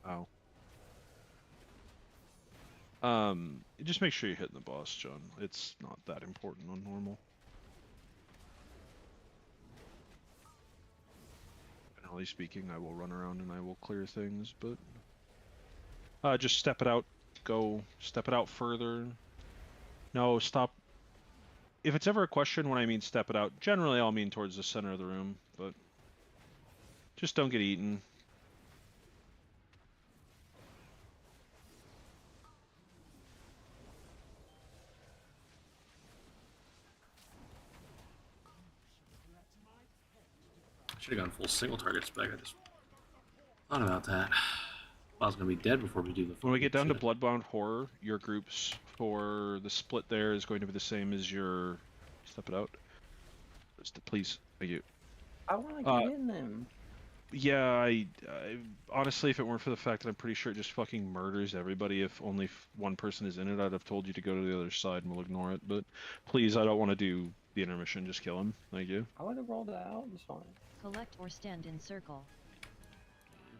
Wow. Just make sure you're hitting the boss, John. It's not that important on normal. Generally speaking, I will run around and I will clear things, but just step it out. Go step it out further. No, stop. If it's ever a question when I mean step it out, generally I'll mean towards the center of the room, but just don't get eaten. Should have gone full single target spec. I just thought about that. I was gonna be dead before we do the. When we get down to Bloodbound Horror, your groups for the split there is going to be the same as your. Step it out. Please, thank you. I want to get in them. Yeah, I honestly, if it weren't for the fact that I'm pretty sure it just fucking murders everybody if only one person is in it, I'd have told you to go to the other side and we'll ignore it. But please, I don't want to do the intermission. Just kill him. Thank you. I would have rolled it out. It's fine. Collect or stand in circle.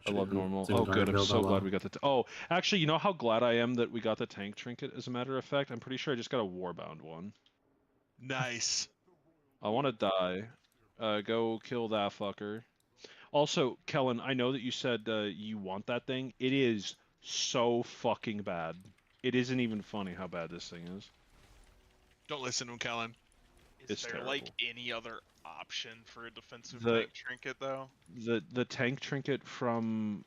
I love normal. Oh, good. I'm so glad we got the. Oh, actually, you know how glad I am that we got the tank trinket. As a matter of fact, I'm pretty sure I just got a warbound one. Nice. I want to die. Go kill that fucker. Also, Kellen, I know that you said you want that thing. It is so fucking bad. It isn't even funny how bad this thing is. Don't listen to him, Kellen. Is It's there terrible. like any other option for a defensive tank trinket though? The tank trinket from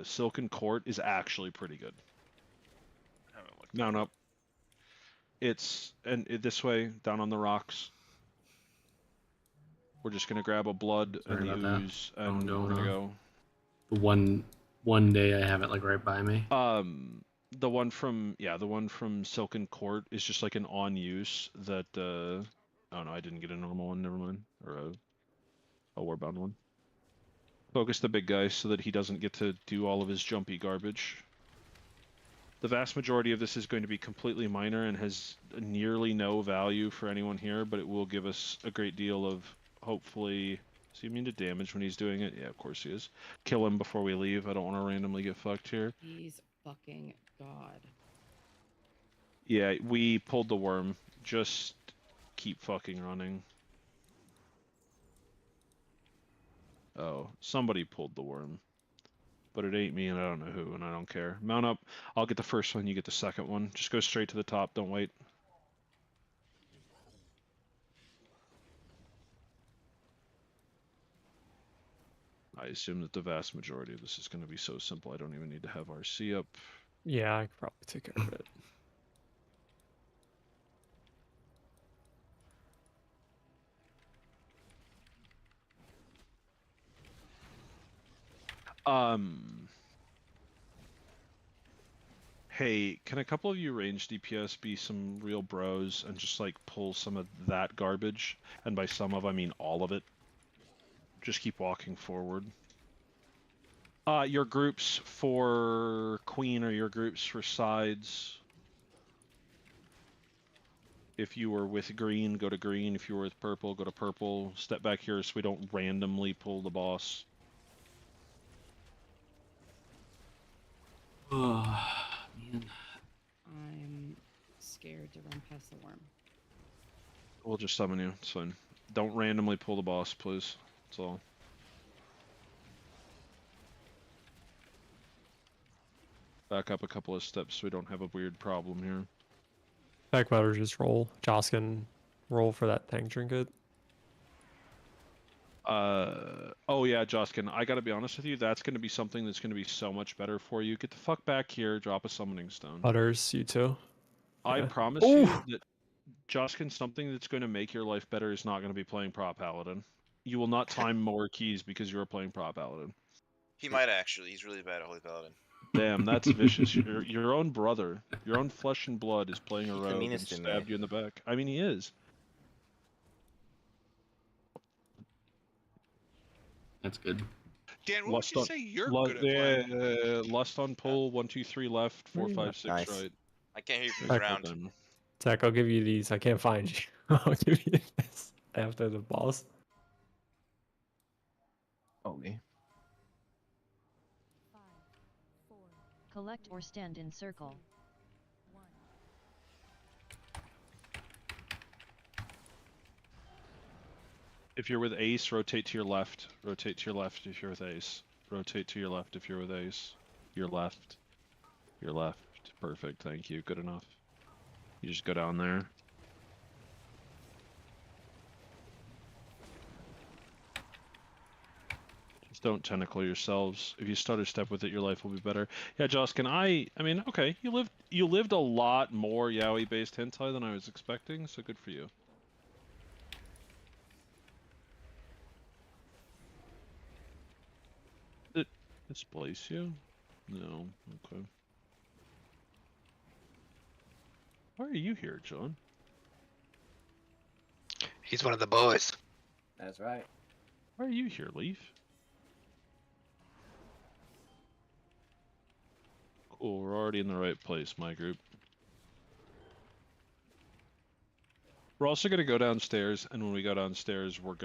Silken Court is actually pretty good. I haven't looked. Mount up. It's this way down on the rocks. We're just gonna grab a blood Sorry and the about that. ooze, and we're gonna go. The one day I have it like right by me. The one from Silken Court is just like an on use that. Oh no, I didn't get a normal one. Never mind, or a warbound one. Focus the big guy so that he doesn't get to do all of his jumpy garbage. The vast majority of this is going to be completely minor and has nearly no value for anyone here, but it will give us a great deal of, hopefully... Is he immune to damage when he's doing it? Yeah, of course he is. Kill him before we leave. I don't want to randomly get fucked here. He's fucking God. Yeah, we pulled the worm. Just keep fucking running. Oh, somebody pulled the worm. But it ain't me, and I don't know who, and I don't care. Mount up. I'll get the first one, you get the second one. Just go straight to the top, don't wait. I assume that the vast majority of this is going to be so simple, I don't even need to have RC up. Yeah, I could probably take care of it. Hey, can a couple of you range DPS be some real bros and just like pull some of that garbage? And by some of, I mean all of it. Just keep walking forward. Your groups for Queen or your groups for sides. If you were with green, go to green. If you were with purple, go to purple. Step back here so we don't randomly pull the boss. Oh, man. I'm scared to run past the worm. We'll just summon you. It's fine. Don't randomly pull the boss, please. That's all. Back up a couple of steps so we don't have a weird problem here. Back matter, just roll. Joskin, roll for that tank trinket. Oh yeah, Joskin, I gotta be honest with you, that's gonna be something that's gonna be so much better for you. Get the fuck back here, drop a summoning stone. Butters, you too. I Yeah. promise you that, Joskin, something that's gonna make your life better is not gonna be playing Prop Paladin. You will not time more keys because you're playing Prop Paladin. He might actually. He's really bad at Holy Paladin. Damn, that's vicious. Your own brother, your own flesh and blood is playing a He's the rogue and meanest in stabbed there. you in the back. I mean, he is. That's good. Dan, what Lust would you on, say you're good at playing? Lust on pull, 1, 2, 3 left, 4, 5, 6 Nice. right. I can't hear you from Back the ground. Then. Zach, I'll give you these. I can't find you. I'll give you this after the boss. Oh, me. Collect or stand in circle. If you're with Ace, rotate to your left. Rotate to your left if you're with Ace. Rotate to your left if you're with Ace. Your left. Your left. Perfect, thank you. Good enough. You just go down there. Just don't tentacle yourselves. If you stutter step with it, your life will be better. Yeah, Joskin, I mean, okay, you lived a lot more Yaoi-based hentai than I was expecting, so good for you. Did it displace you? No, okay. Why are you here, John? He's one of the boys. That's right. Why are you here, Leaf? Cool, we're already in the right place, my group. We're also gonna go downstairs, and when we go downstairs, we're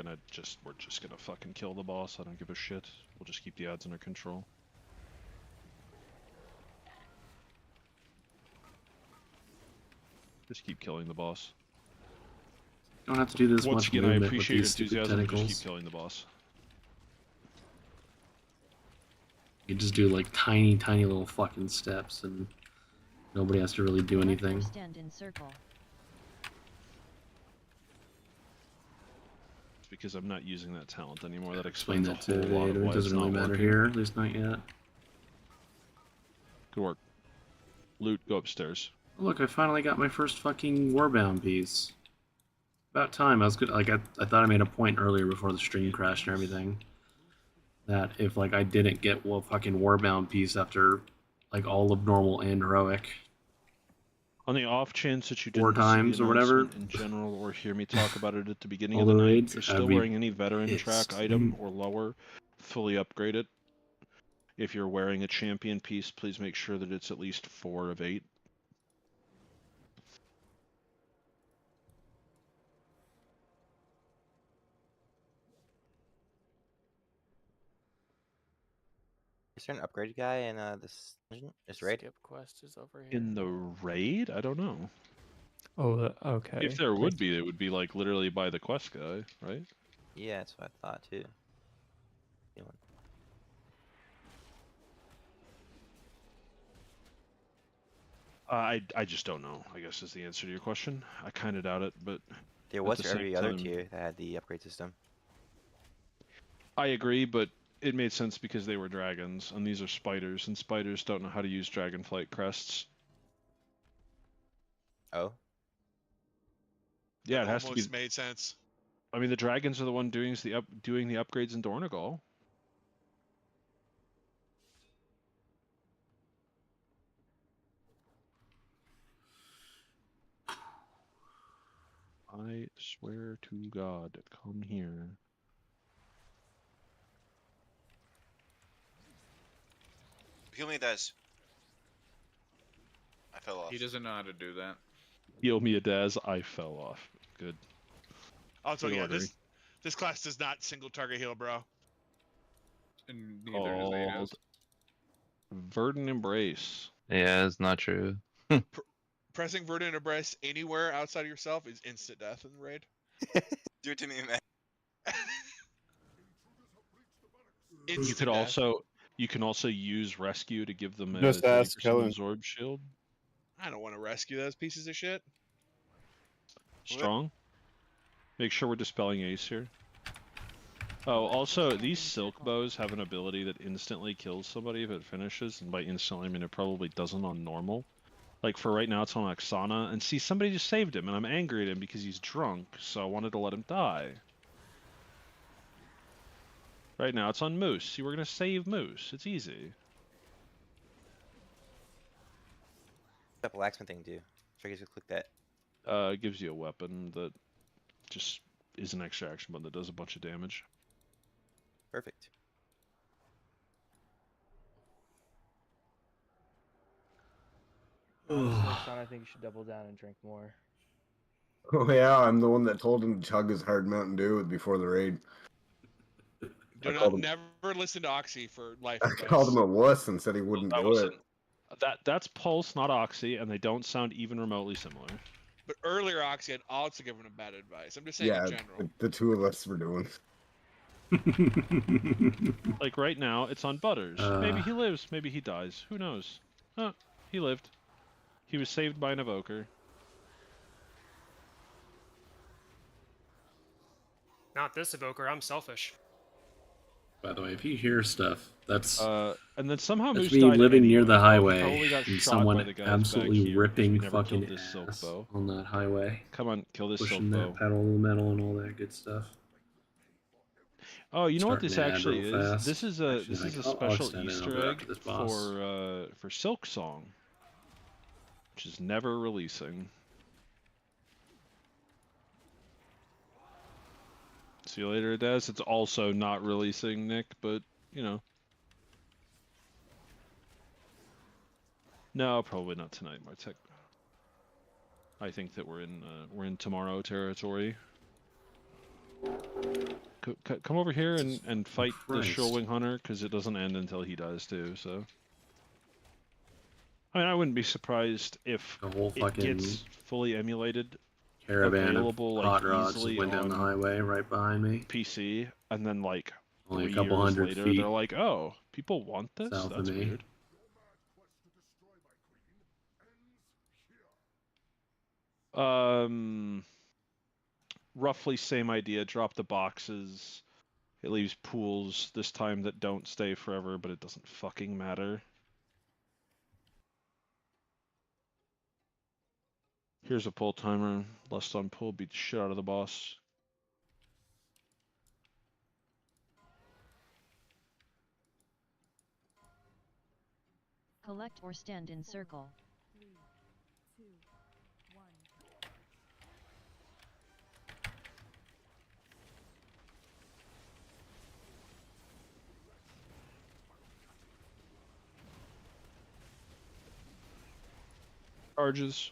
just gonna fucking kill the boss. I don't give a shit. We'll just keep the odds under control. Just keep killing the boss. You don't have to do this Once much again, I movement with appreciate your these stupid enthusiasm. Just tentacles. keep killing the boss. You just do like tiny, tiny little fucking steps, and nobody has to really do anything. Stand in circle. It's because I'm not using that talent anymore. That Explain explains that a to whole lot of later. why It doesn't it's really not matter working. here, at least not yet. Good work. Loot, go upstairs. Look, I finally got my first fucking Warbound piece. About time. I was good. Like I thought I made a point earlier before the stream crashed and everything, that if like I didn't get a fucking Warbound piece after like all of normal and heroic, On the off chance that you 4 didn't times see the or whatever, announcement in general or hear me talk about it at the beginning all of the the night, raids, you're I'd still be wearing any veteran track pissed. item or lower, fully upgrade it. If you're wearing a champion piece, please make sure that it's at least 4 of 8. Is there an upgraded guy in this dungeon? This raid? Skip quest is over here. In the raid? I don't know. Oh, okay. If there would be, it would be like literally by the quest guy, right? Yeah, that's what I thought too. Feeling- I just don't know, I guess is the answer to your question. I kind of doubt it, but There at was the for same every other time- tier that had the upgrade system. I agree, but it made sense because they were dragons, and these are spiders, and spiders don't know how to use dragonflight crests. Oh? Yeah, it has to be. Almost made sense. I mean, the dragons are the one doing the upgrades in Dornegal. I swear to God, come here. Heal me, Des. I fell off. He doesn't know how to do that. Heal me a Daz. I fell off. Good. Also, Good yeah, ordering. this class does not single target heal, bro. And neither Called is Verdant Embrace. Yeah, it's not true. Pressing Verdant Embrace anywhere outside of yourself is instant death in the raid. Do it to me, man. Instant death. You can also use rescue to give them a Just 30% ask Helen. absorb shield. I don't want to rescue those pieces of shit. Strong. Make sure we're dispelling ace here. Oh, also, these silk bows have an ability that instantly kills somebody if it finishes, and by instantly I mean it probably doesn't on normal. Like for right now it's on Oksana, and see, somebody just saved him, and I'm angry at him because he's drunk, so I wanted to let him die. Right now it's on Moose. See, we're gonna save Moose. It's easy. What's that blacksmith thing do? Treggyz, just click that. It gives you a weapon that just is an extra action button that does a bunch of damage. Perfect. Honestly, son, I think you should double down and drink more. Oh yeah, I'm the one that told him to chug his hard Mountain Dew before the raid. Do I not called him- never listen to Oxy for life I advice. called him a wuss and said he wouldn't That do wasn't- it. That's Pulse, not Oxy, and they don't sound even remotely similar. But earlier Oxy had also given him bad advice. I'm just saying Yeah, in general. the two of us were doing. Like right now, it's on Butters. Maybe he lives, maybe he dies. Who knows? Oh, he lived. He was saved by an evoker. Not this evoker. I'm selfish. By the way, if you hear stuff, that's and then somehow that's Moose me died living near anyway. the Oh, he highway probably got and shot by someone the guys back absolutely here 'cause we ripping never fucking killed this silk ass bow. on that highway. Come on, kill this silk Pushing bow. that pedal to the metal and all that good stuff. Oh, you know what this Starting to add actually real is? fast. This is Actually, a like, I'll special extend it and I'll Easter go egg after this boss. for Silk Song, which is never releasing. See you later, Daz. It's also not releasing, Nick, but you know. No, probably not tonight, Martek. I think that we're in tomorrow territory. Come over here and fight the Christ. Shorewing Hunter, because it doesn't end until he dies too. So, I mean, I wouldn't be surprised if The whole it fucking gets fully emulated, caravan available of like hot rods just easily went down the on highway right behind me. PC, and then like Only a 3 couple years hundred later, feet they're like, "Oh, people want this? south of That's me. weird." Roughly same idea. Drop the boxes. It leaves pools this time that don't stay forever, but it doesn't fucking matter. Here's a pull timer. Less on pull, beat the shit out of the boss. Collect or stand in circle. 3, 2, 1. Charges.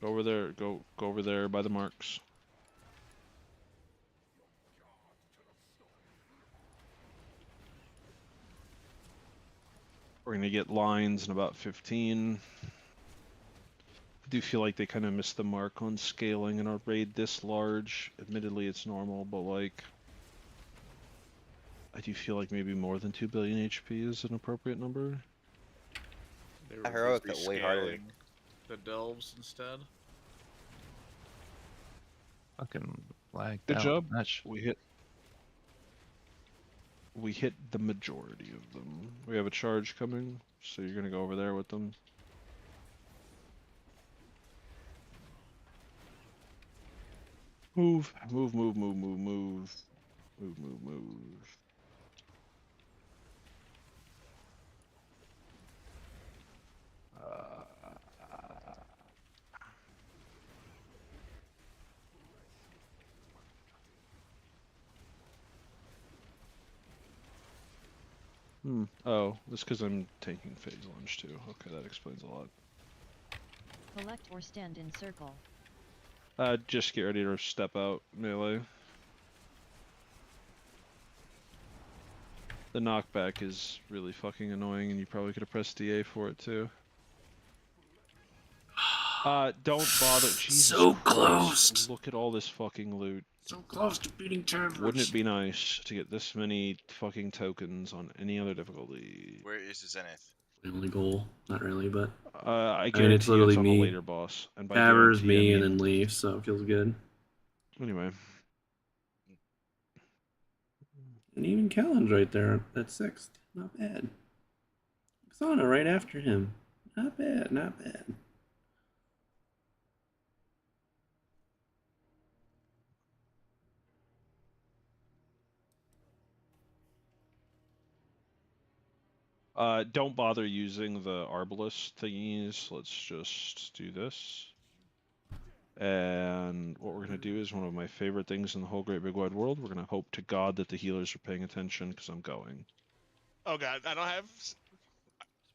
Go over there. Go over there by the marks. We're gonna get lines in about 15. I do feel like they kind of missed the mark on scaling in a raid this large. Admittedly, it's normal, but like, I do feel like maybe more than 2 billion HP is an appropriate number. They I were heroic got way harder. rescaling the delves instead. Fucking lagged Good out. job. Match. We hit the majority of them. We have a charge coming, so you're gonna go over there with them. Move, move, move, move, move, move, move, move, move. Oh, that's because I'm taking phase lunge too. Okay, that explains a lot. Collect or stand in circle. Just get ready to step out melee. The knockback is really fucking annoying, and you probably could have pressed DA for it too. Don't bother. Jesus So Christ, close. Look at all this fucking loot. So close to beating Treggyz. Wouldn't it be nice to get this many fucking tokens on any other difficulty? Where is the Zenith? My only goal, not really, but I mean, it's guarantee literally it's on me, the later boss. And by Tavers, guarantee, I me, mean... and then Leaf, so it feels good. Anyway. And even Callan's right there at 6th. Not bad. Xana right after him. Not bad, not bad. Don't bother using the Arbalest thingies. Let's just do this. And what we're going to do is one of my favorite things in the whole great big wide world. We're going to hope to God that the healers are paying attention, because I'm going. Oh god, I don't have.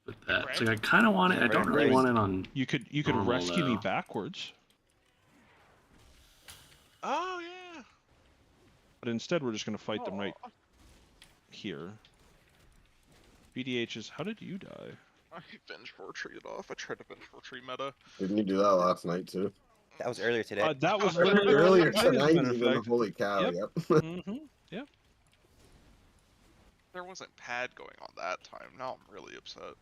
But that, it's like I kind of want it. I don't really want it on. You could normal, rescue me though. backwards. Oh yeah. But instead, we're just going to fight them right here. BDH is, how did you die? I vengeful retreated off. I tried to vengeful retreat meta. Didn't you do that last night too? That was earlier today. That was Earlier as a tonight, matter of even. fact. Holy cow! Yep. Yep. Yep. There wasn't pad going on that time. Now I'm really upset.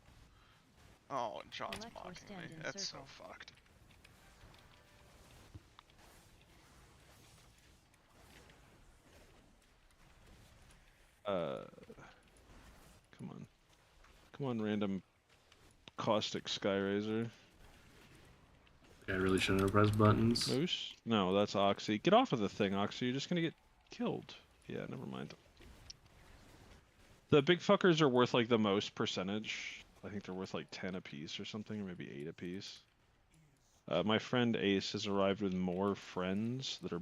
Oh, and John's Select or mocking stand me. in That's circle. so fucked. Come on. Come on, random caustic Skyraiser. I really shouldn't have pressed buttons. Moose? No, that's Oxy. Get off of the thing, Oxy. You're just gonna get killed. Yeah, never mind. The big fuckers are worth like the most percentage. I think they're worth like 10 apiece or something, or maybe 8 apiece. My friend Ace has arrived with more friends that are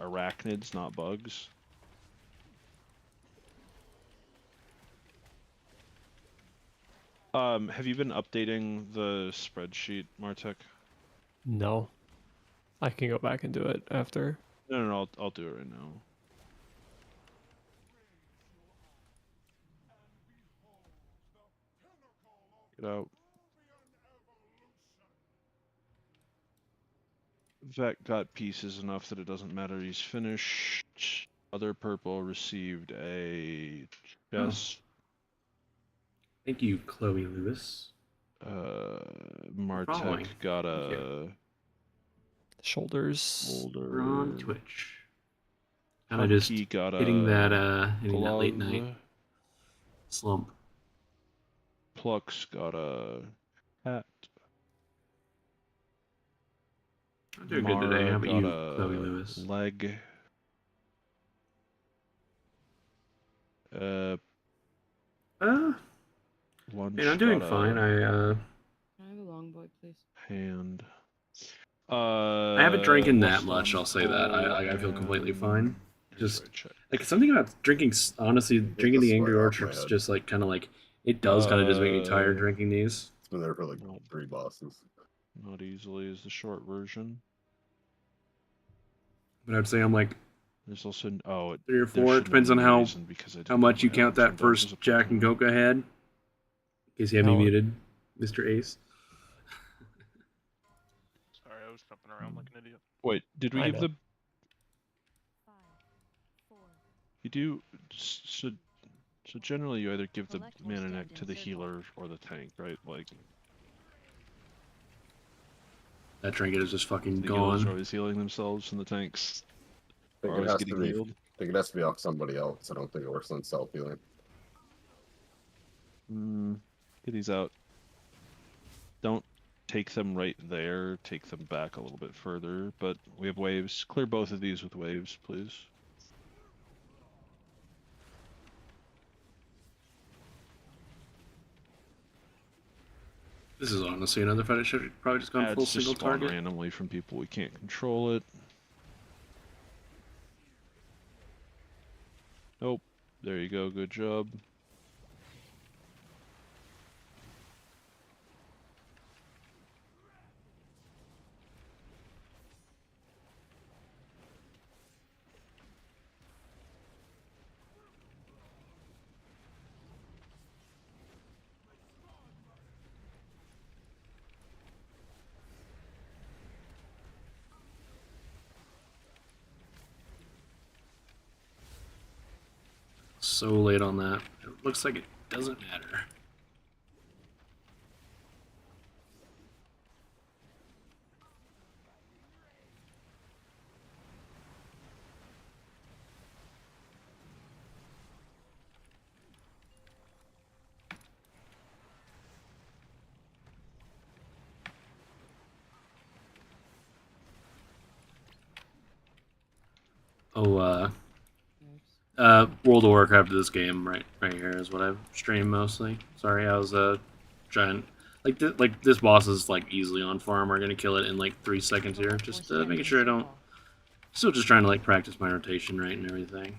arachnids, not bugs. Have you been updating the spreadsheet, Martek? No. I can go back and do it after. No, I'll do it right now. Get out. Vet got pieces enough that it doesn't matter. He's finished. Other purple received a chest. Thank you, Chloe Lewis. Martek Following. got a shoulders. We're on Twitch. Kind of just Hunky got hitting a that late glove. night slump. Plux got a hat. I'm doing good today. How about Mara you, got Chloe a Lewis? leg. Lunch Man, I'm doing got a fine. Can I have a long boy, please? hand. I haven't drinking that What's much. on I'll say that. I feel completely fine. Here's Just what I checked. like something about drinking. Honestly, drinking the Angry sweat off my Orchards head. just like kind of like it does kind of just make me tired drinking these. It's been there for like 3 bosses. Not easily is the short version. But I'd say I'm like There's also 3 3 or 4. It depends on how much you count that first Jack and Goka head. In case you have me No. muted, Mr. Ace. Sorry, I was jumping around like an idiot. Wait, did we I give know. the? You do so. So generally, you either give the Select or mana stand neck in to the circle. healer or the tank, right? Like That trinket is just fucking the healers are gone. always healing themselves, and the tanks I are think it always has to getting be. healed. I think it has to be off somebody else. I don't think it works on self healing. Get these out. Don't take them right there. Take them back a little bit further. But we have waves. Clear both of these with waves, please. This is honestly another fight I should have probably just gone Ads full just single spawn target. randomly from people. We can't control it. Nope. There you go. Good job. so late on that. It looks like it doesn't matter. Oh, World of Warcraft this game right here is what I've streamed mostly. Sorry, I was trying like this boss is like easily on farm. We're gonna kill it in like 3 seconds here. Just making sure I don't. Still just trying to like practice my rotation right and everything.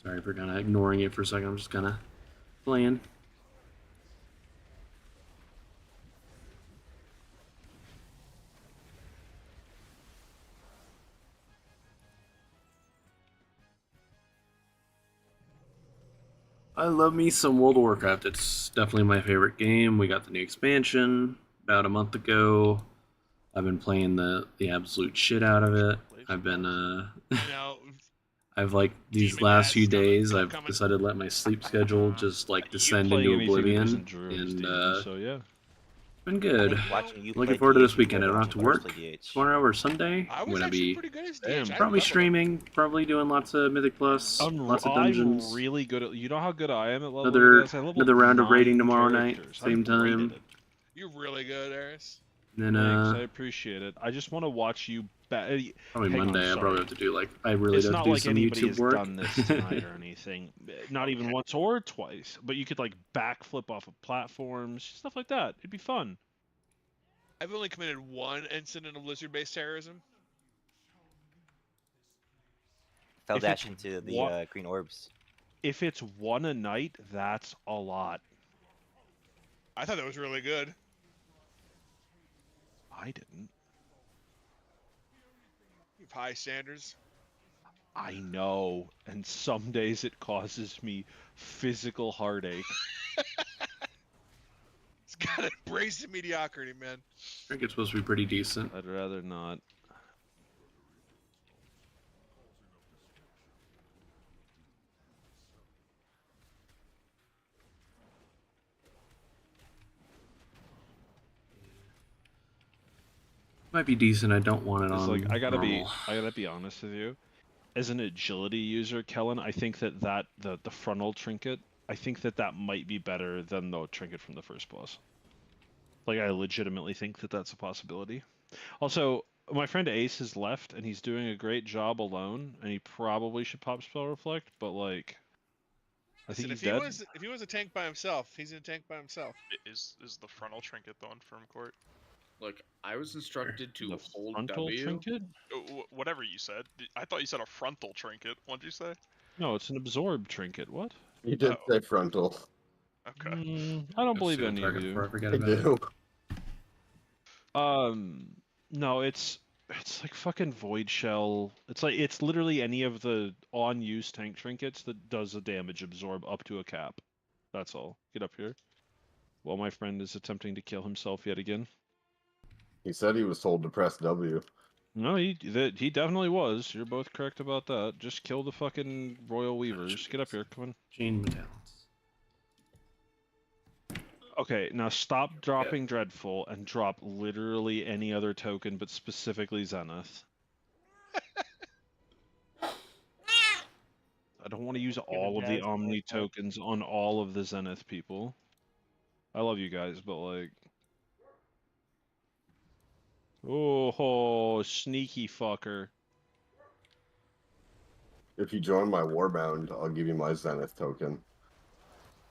Sorry for kind of ignoring it for a second. I'm just kind of playing. I love me some World of Warcraft. It's definitely my favorite game. We got the new expansion about a month ago. I've been playing the absolute shit out of it. I've been I've like these last few days I've decided to let my sleep schedule just like descend into oblivion, and so yeah. it's been good. Watching Looking forward to this weekend. I don't have to work tomorrow or Sunday. I'm gonna be probably streaming, probably doing lots of Mythic Plus, lots of dungeons. I'm really good at. You know how good I am at leveling Another guys? I leveled another round of 9 raiding tomorrow night, characters. same I'm great at time. it. You're really good, Eris. And then Thanks, I appreciate it. I just want to watch you. Probably Hang on, Monday. I sorry. probably have to do like I really It's have not to do like some anybody YouTube has work. done this tonight or anything. Not even once or twice. But you could like backflip off of platforms, stuff like that. It'd be fun. I've only committed one incident of lizard-based terrorism. Fell If dash it's into the one- green orbs. If it's one a night, that's a lot. I thought that was really good. I didn't. You have high standards. I know, and some days it causes me physical heartache. It's gotta embrace the mediocrity, man. I think it's supposed to be pretty decent. I'd rather not. Might be decent. I don't want it It's on. like I gotta normal. be honest with you. As an agility user, Kellen, I think that the frontal trinket, I think that might be better than the trinket from the first boss. Like I legitimately think that that's a possibility. Also, my friend Ace has left, and he's doing a great job alone, and he probably should pop spell reflect, but like, I think Listen, he's dead. if he was a tank by himself, he's in a tank by himself. Is the frontal trinket the one from court? Look, I was instructed to The hold frontal W. trinket? Whatever you said. I thought you said a frontal trinket. What'd you say? No, it's an absorb trinket. What? You did say frontal. Okay. I don't believe any of you. I forget I about it. do. No, it's like fucking void shell. It's literally any of the on-use tank trinkets that does a damage absorb up to a cap. That's all. Get up here. While my friend is attempting to kill himself yet again. He said he was told to press W. No, he definitely was. You're both correct about that. Just kill the fucking Royal Weavers. Get up here, come on. Chain metallics. Okay, now stop dropping Dreadful and drop literally any other token, but specifically Zenith. I don't want to use all of the Jazz Omni voice, huh? tokens on all of the Zenith people. I love you guys, but like... Oh, sneaky fucker. If you join my Warbound, I'll give you my Zenith token.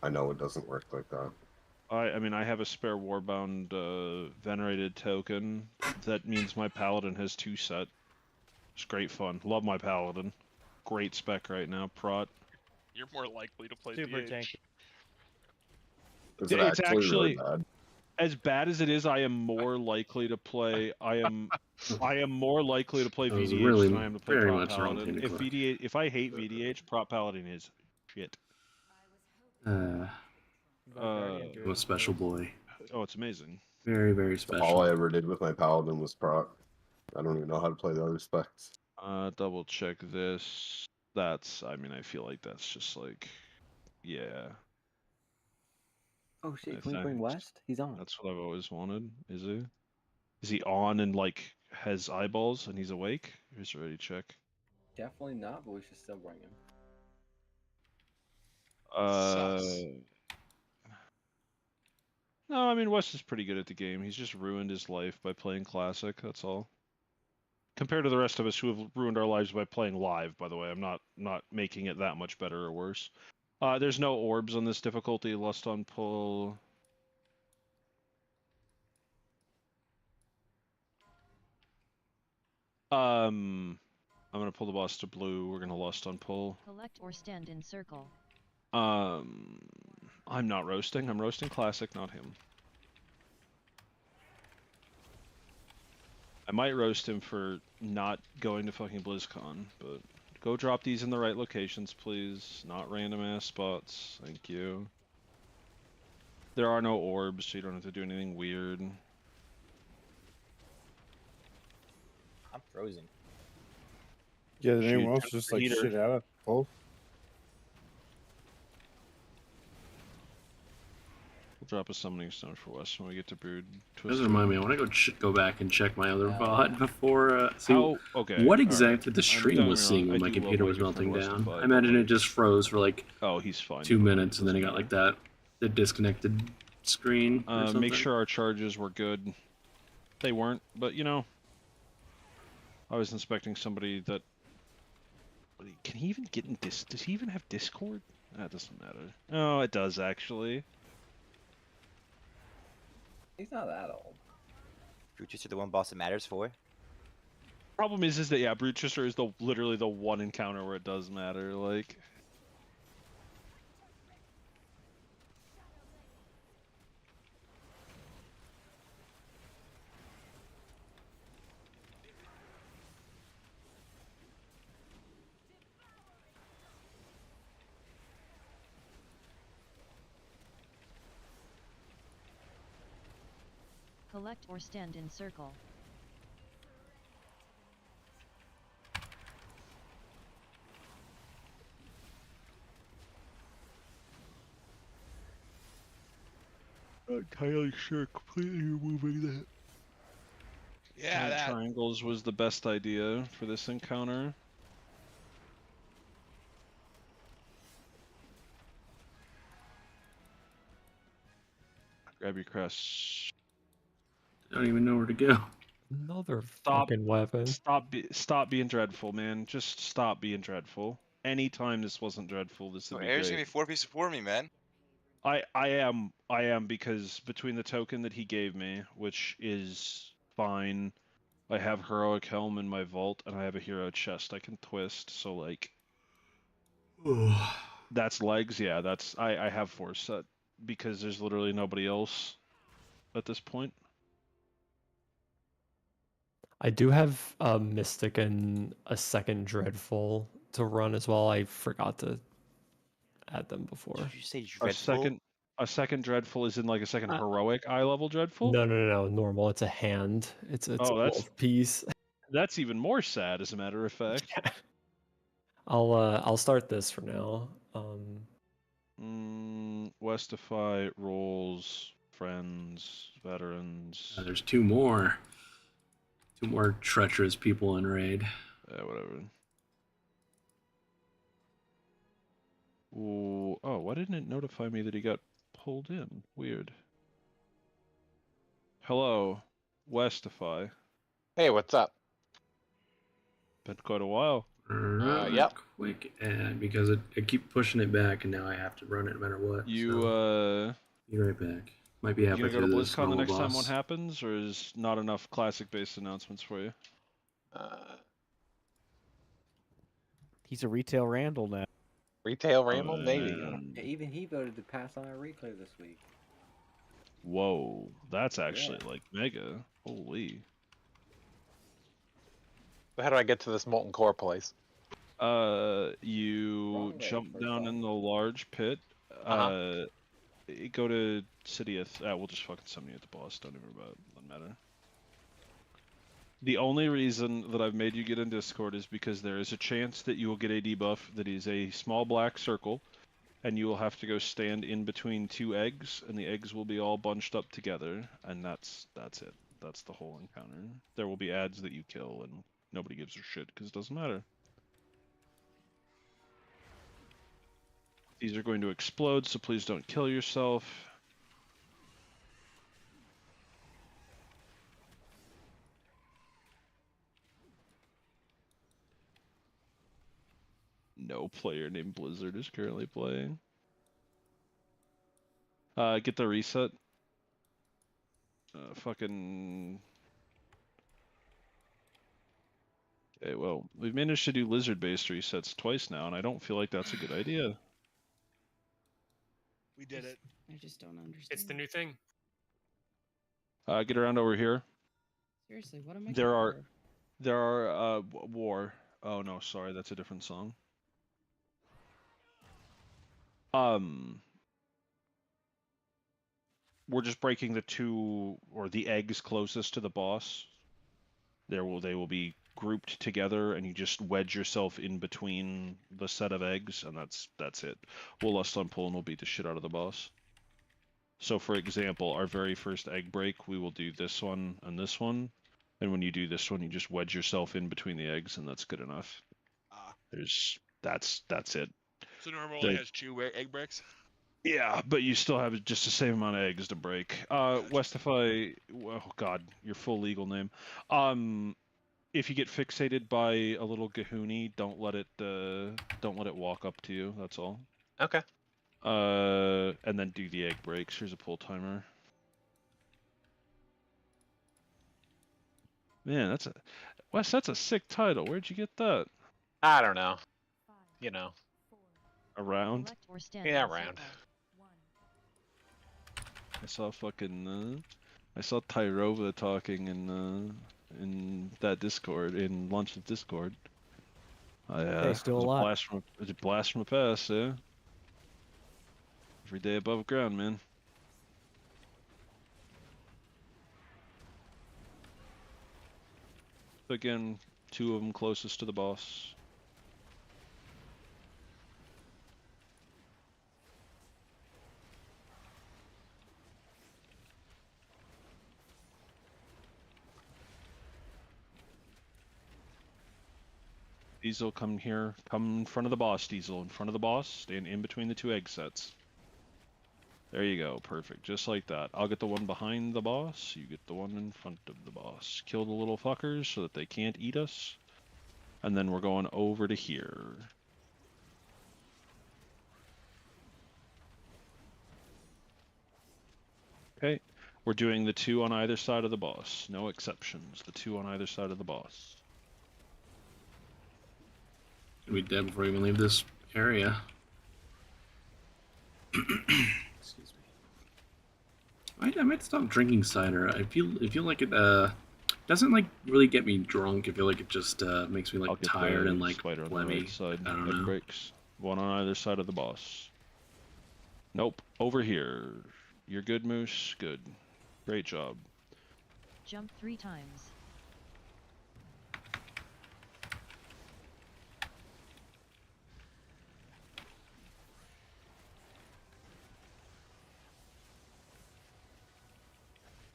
I know it doesn't work like that. I mean, I have a spare Warbound Venerated token. That means my Paladin has 2 set. It's great fun. Love my Paladin. Great spec right now, Prot. You're more likely to play Super DH. tanky. Is it It's actually really actually bad? as bad as it is. I am more likely to play. I am more likely to play That was VDH really than I am to play very Prot much the wrong Paladin. thing to If click. VDH, if I hate VDH, Prot Paladin is shit. I'm a special boy. Oh, it's amazing. Very, very special. All I ever did with my Paladin was proc. I don't even know how to play the other specs. Double check this. That's, I mean, I feel like that's just like, yeah. Oh shit, I can we bring think West? He's on. That's what I've always wanted. Is he? Is he on and like has eyeballs and he's awake? Here's already check. Definitely not, but we should still bring him. Sus. No, I mean West is pretty good at the game. He's just ruined his life by playing Classic. That's all. Compared to the rest of us who have ruined our lives by playing live. By the way, I'm not making it that much better or worse. There's no orbs on this difficulty. Lust on pull. I'm gonna pull the boss to blue. We're gonna lust on pull. Collect or stand in circle. I'm not roasting. I'm roasting Classic, not him. I might roast him for not going to fucking BlizzCon, but go drop these in the right locations, please. Not random ass spots. Thank you. There are no orbs, so you don't have to do anything weird. I'm frozen. Yeah, did Shoot, anyone else just like heater. shit out of both? We'll drop a summoning stone for West when we get to Brood. Doesn't remind me. I want to go go back and check my other VOD before. See okay, what all exactly right. the stream Don't was get me seeing wrong, when I my do love computer my was good friend melting down. Westify, I but, imagine like- it just froze for like Oh, he's fine. 2 minutes, and then it got like that, the disconnected screen. Or something. Make sure our charges were good. They weren't, but you know, I was inspecting somebody that. Can he even get in Dis? Does he even have Discord? That doesn't matter. Oh, it does actually. He's not that old. Brutus are the one boss that matters for. Problem is that yeah, Brewchester is literally the one encounter where it does matter. Like. Collect or stand in circle. Not entirely sure completely removing that. Yeah, that. Triangles was the best idea for this encounter. Grab your crest. I don't even know where to go. Another fucking weapon. Stop being dreadful, man. Just stop being dreadful. Anytime this wasn't dreadful, this would be Air's great. gonna be 4 pieces for me, man. I am because between the token that he gave me, which is fine, I have heroic helm in my vault and I have a hero chest I can twist. So like, that's legs. Yeah, that's I have force set because there's literally nobody else at this point. I do have a Mystic and a second Dreadful to run as well. I forgot to add them before. Did you say dreadful? A second dreadful is in like a second heroic eye level dreadful. No, normal. It's a hand. It's a wolf piece. That's even more sad, as a matter of fact. I'll start this for now. Westify roles, friends, veterans. There's two more. Two more treacherous people in raid. Yeah, whatever. Ooh, oh, why didn't it notify me that he got pulled in? Weird. Hello, Westify. Hey, what's up? Been quite a while. Yep. Quick ad because I keep pushing it back, and now I have to run it no matter what. Be right back. Might be You halfway gonna go to through this BlizzCon the next time boss. one happens, or is not enough classic-based announcements for you? He's a retail Randall now. Retail Randall, maybe. Yeah, even he voted to pass on our reclaim this week. Whoa, that's actually like mega. Holy. So how do I get to this molten core place? You jump down in the large pit. Go to Sidious. We'll just fucking summon you at the boss. Don't even worry about it. Doesn't matter. The only reason that I've made you get in Discord is because there is a chance that you will get a debuff that is a small black circle, and you will have to go stand in between two eggs, and the eggs will be all bunched up together, and that's it. That's the whole encounter. There will be ads that you kill, and nobody gives a shit because it doesn't matter. These are going to explode, so please don't kill yourself. No player named Blizzard is currently playing. Get the reset. Fucking... Okay, well, we've managed to do lizard-based resets twice now, and I don't feel like that's a good idea. We did it. I just don't understand. It's the new thing. Get around over here. Seriously, what am I? There are war. Oh no, sorry, that's a different song. We're just breaking the two or the eggs closest to the boss. They will be grouped together, and you just wedge yourself in between the set of eggs, and that's it. We'll lust on pull and we'll beat the shit out of the boss. So for example, our very first egg break, we will do this one and this one. And when you do this one, you just wedge yourself in between the eggs, and that's good enough. That's it. So Nerub only has 2 egg breaks? Yeah, but you still have just the same amount of eggs to break. Westify, oh god, your full legal name. If you get fixated by a little Gahooni, don't let it walk up to you. That's all. Okay. And then do the egg breaks. Here's a pull timer. Man, that's a sick title. Where'd you get that? I don't know. You know. Around? Yeah, around. I saw Tyrova talking in that Discord, in Launch of Discord. Hey, still alive. It's a blast from the past, yeah. Every day above ground, man. Again, 2 of them closest to the boss. Diesel, come here. Come in front of the boss, Diesel. In front of the boss. Stand in between the 2 egg sets. There you go. Perfect. Just like that. I'll get the one behind the boss. You get the one in front of the boss. Kill the little fuckers so that they can't eat us. And then we're going over to here. Okay. We're doing the 2 on either side of the boss. No exceptions. The 2 on either side of the boss. We dead before we even leave this area. Excuse me. I might stop drinking cider. I feel like it doesn't like really get me drunk. I feel like it just makes me like tired and like phlegmy. Side. I don't know. Breaks. One on either side of the boss. Nope. Over here. You're good, Moose. Good. Great job. Jump 3 times.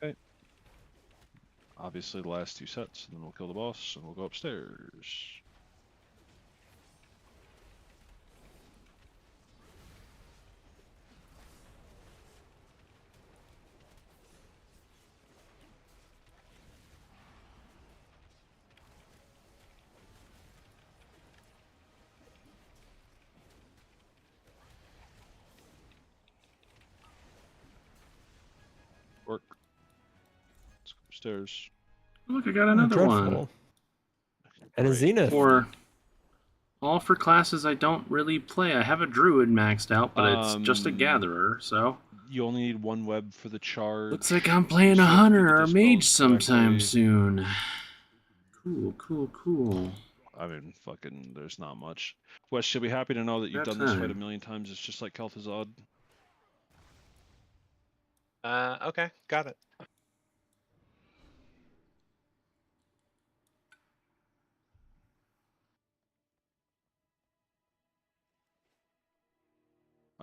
Okay. Obviously the last 2 sets, and then we'll kill the boss, and we'll go upstairs. Work. Let's go upstairs. Look, I got another one. And a Zenith. All for classes I don't really play. I have a druid maxed out, but it's just a gatherer, so. You only need 1 web for the charge. Looks like I'm playing a hunter or a mage sometime soon. Cool. I mean, fucking, there's not much. Wes, you'll be happy to know that you've done this fight a million times. It's just like Kel'Thuzad. Okay, got it.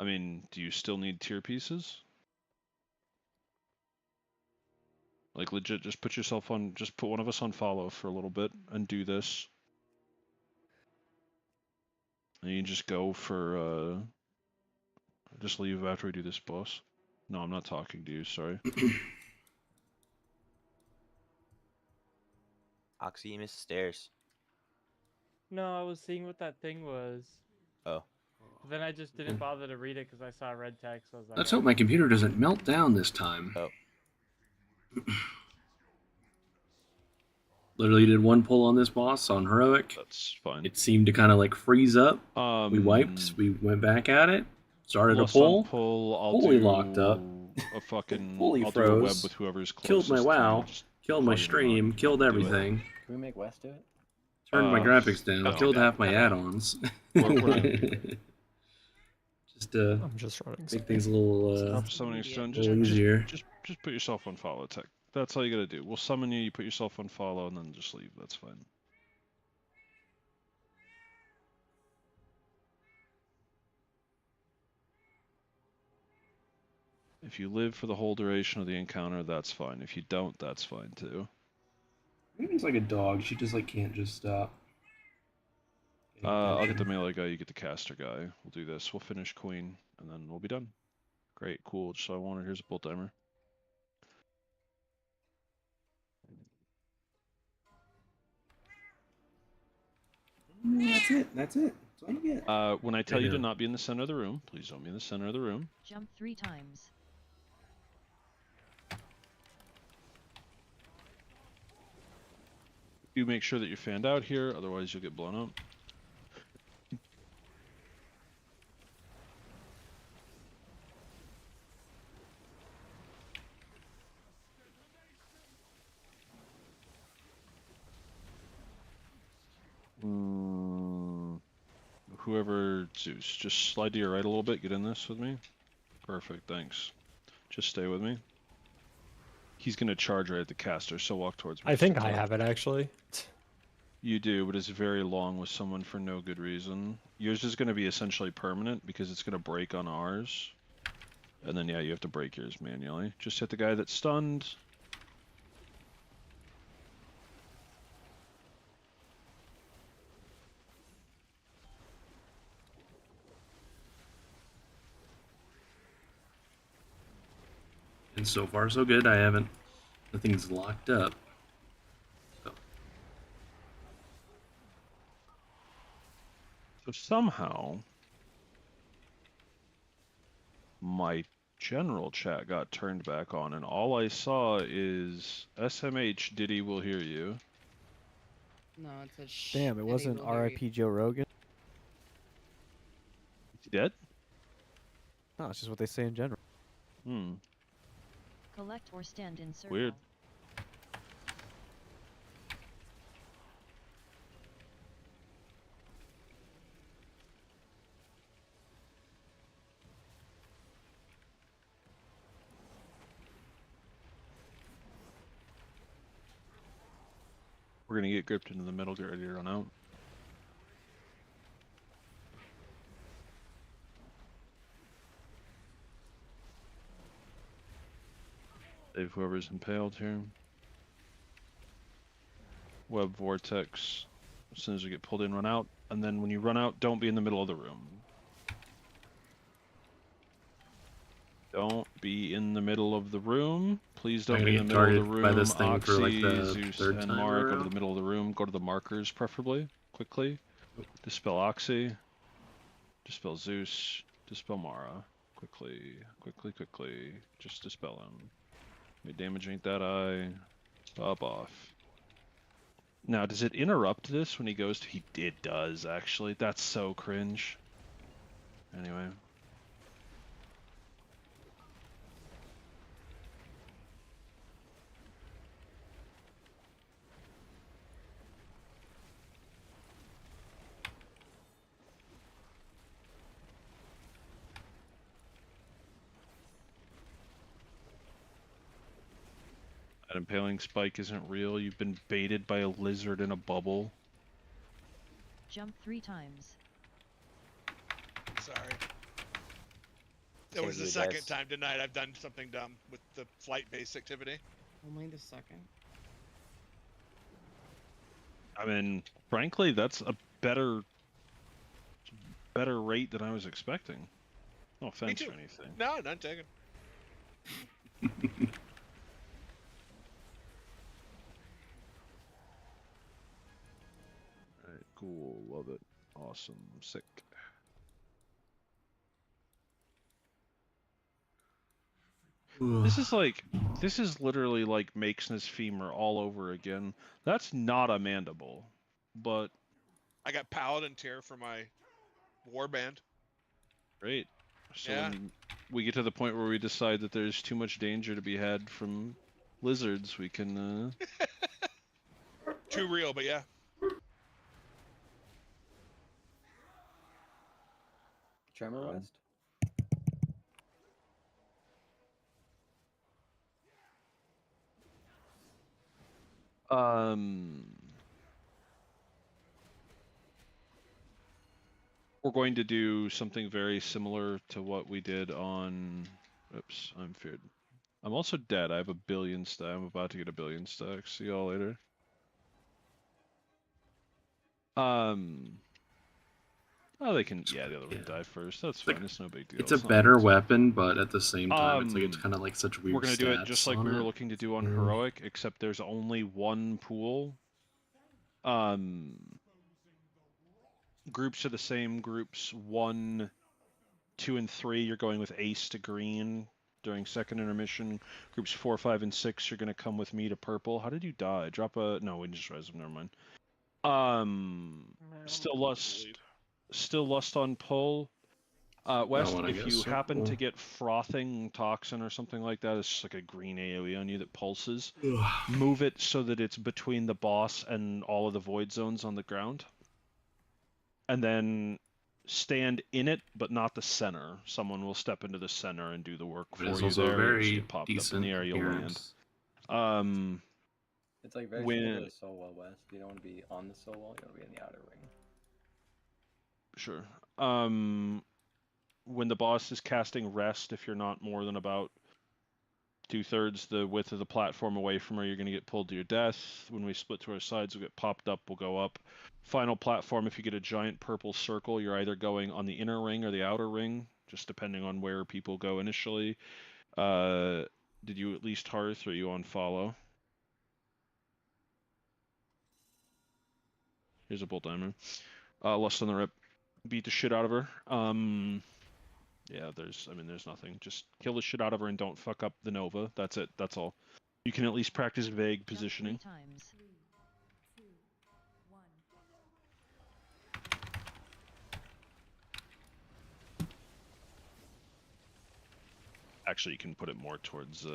I mean, do you still need tier pieces? Like legit, just put yourself on, just put one of us on follow for a little bit and do this. And you just go for, just leave after we do this, boss. No, I'm not talking to you, sorry. Oxy, you missed stairs. No, I was seeing what that thing was. Oh. Then I just didn't bother to read it because I saw red text. So I was like, Let's hope my computer doesn't melt down this time. Oh. Literally did one pull on this boss on heroic. That's fine. It seemed to kind of like freeze up. We wiped. We went back at it. Started a pull. Fully locked up. A fucking Fully I'll froze. do a web with whoever's closest. Killed my WoW. Just Killed my plug it in stream. on, Killed do it. everything. Can we make West do it? Turned my graphics down. no. Killed half my add-ons. Just I'm just running. make things a little Stop summoning stone. little easier. Just put yourself on follow, Tech. That's all you gotta do. We'll summon you. You put yourself on follow, and then just leave. That's fine. If you live for the whole duration of the encounter, that's fine. If you don't, that's fine too. Maybe it's like a dog. She just like can't just stop. I'll get the melee guy, you get the caster guy. We'll do this. We'll finish Queen, and then we'll be done. Great, cool. Just so I wanted. Here's a bolt timer. That's it. That's it. That's all you get. When I tell you to not be in the center of the room, please don't be in the center of the room. Jump 3 times. Do make sure that you're fanned out here, otherwise you'll get blown up. Whoever, Zeus, just slide to your right a little bit, get in this with me. Perfect, thanks. Just stay with me. He's gonna charge right at the caster, so walk towards me. I think I have it actually. You do, but it's very long with someone for no good reason. Yours is gonna be essentially permanent because it's gonna break on ours. And then yeah, you have to break yours manually. Just hit the guy that's stunned. And so far, so good. I haven't. Nothing's locked up. So somehow, my general chat got turned back on, and all I saw is SMH Diddy will hear you. No, it said shh. Damn, it wasn't will hear you. R.I.P. Joe Rogan. Is he dead? No, it's just what they say in general. Hmm. Collect or stand in circle. Weird. We're gonna get gripped into the middle, get ready to run out. Save whoever's impaled here. Web vortex. As soon as we get pulled in, run out. And then when you run out, don't be in the middle of the room. Don't be in the middle of the room. Please don't be in the middle of the room. By this thing Oxy, for like the Zeus, third and time Mara, go to around. the middle of the room. Go to the markers, preferably, quickly. Dispel Oxy. Dispel Zeus. Dispel Mara. Quickly, quickly, quickly. Just dispel him. May damage ain't that eye. Stop off. Now, does it interrupt this when he goes to... It does, actually. That's so cringe. Anyway. That impaling spike isn't real. You've been baited by a lizard in a bubble. Jump 3 times. Sorry. That was Same the to you second guys. time tonight I've done something dumb with the flight-based activity. Only the second. I mean, frankly, that's a better rate than I was expecting. No offense too. or anything. No, none taken. Alright, cool, love it. Awesome, sick. This is literally like Makesness Femur all over again. That's not a mandible, but I got Paladin Tear for my warband. great. So Yeah. when we get to the point where we decide that there's too much danger to be had from lizards, we can Too real, but yeah. Tremor West. we're going to do something very similar to what we did on. Oops, I'm feared. I'm also dead. I have a billion stack. I'm about to get a billion stacks. See y'all later. Oh, they can. Yeah, the other one die first. That's fine. It's no big deal. It's a not better big. weapon, but at the same time, it's kind of like such weird. We're gonna do it stats just like on we were it. looking to do on heroic, except there's only one pool. Groups are the same. Groups 1, 2, and 3. You're going with Ace to green during second intermission. Groups 4, 5, and 6. You're gonna come with me to purple. How did you die? Drop a. No, we just res them. Never mind. Still lust on pull. West, one, I if guess, you so happen cool. to get frothing toxin or something like that, it's just like a green AoE on you that pulses. Move it so that it's between the boss and all of the void zones on the ground. And then stand in it, but not the center. Someone will step into the center and do the work But for it's you also there. You'll just very get popped up in decent the air, you'll land. appearance. It's like very similar to the soul wall west. You don't want to be on the soul wall. You want to be in the outer ring. Sure. When the boss is casting rest, if you're not more than about 2/3 the width of the platform away from her, you're going to get pulled to your death. When we split to our sides, we'll get popped up, we'll go up. Final platform, if you get a giant purple circle, you're either going on the inner ring or the outer ring, just depending on where people go initially. Did you at least hearth, or are you on follow? Here's a bolt diamond. Lust on the rip. Beat the shit out of her. Yeah, there's nothing. Just kill the shit out of her and don't fuck up the Nova. That's it. That's all. You can at least practice vague positioning. 3 times. 3, 2, 1. Actually, you can put it more towards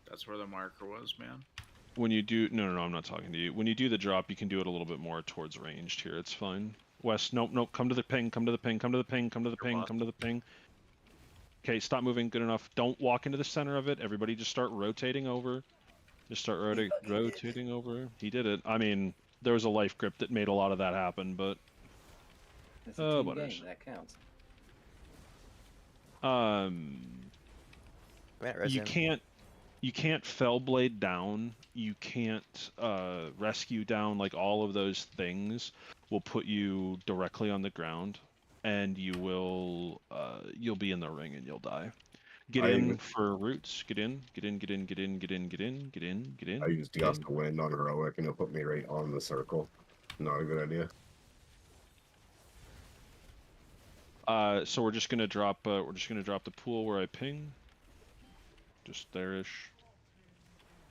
That's where the marker was, man. when you do no, I'm not talking to you. When you do the drop, you can do it a little bit more towards ranged here. It's fine. West, nope, come to the ping, come to the ping, come to the ping, come to the ping, come to the ping. Okay, stop moving. Good enough. Don't walk into the center of it. Everybody just start rotating over. Just start rotating over. He did it. I mean, there was a life grip that made a lot of that happen, but It's a team game. That counts. You can't fell blade down. You can't rescue down. Like all of those things will put you directly on the ground, and you will you'll be in the ring and you'll die. Get in for roots. Get in. Get in. Get in. Get in. Get in. Get in. Get in. Get in. I used Gust to Wind on heroic, and it'll put me right on the circle. Not a good idea. So we're just gonna drop. We're just gonna drop the pool where I ping. Just there-ish.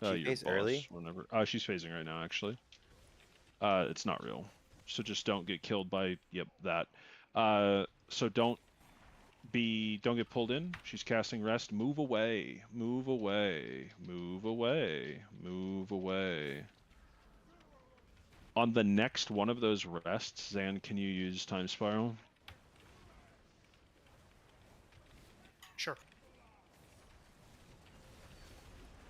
She phase early? Whenever. She's phasing right now, actually. It's not real. So just don't get killed by that. So don't get pulled in. She's casting rest. Move away. Move away. Move away. Move away. On the next one of those rests, Zan, can you use Time Spiral? Sure.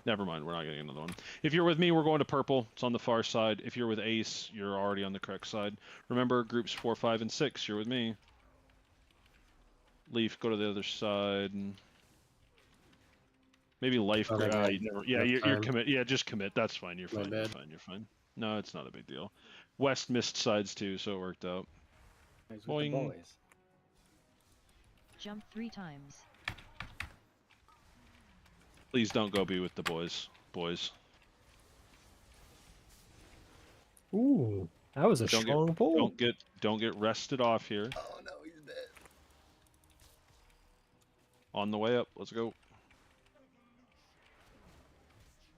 Never mind, we're not getting another one. If you're with me, we're going to purple. It's on the far side. If you're with Ace, you're already on the correct side. Remember, groups 4, 5, and 6. You're with me. Leaf, go to the other side. Maybe life. Oh, that's right. You're commit. Yeah, just commit. That's fine. You're My fine. You're bad. fine. You're fine. No, it's not a big deal. West missed sides too, so it worked out. He's with the Boing. boys. Jump 3 times. Please don't go be with the boys. Boys. Ooh, that was a Don't strong pull. Don't get rested off here. Oh no, he's dead. On the way up. Let's go.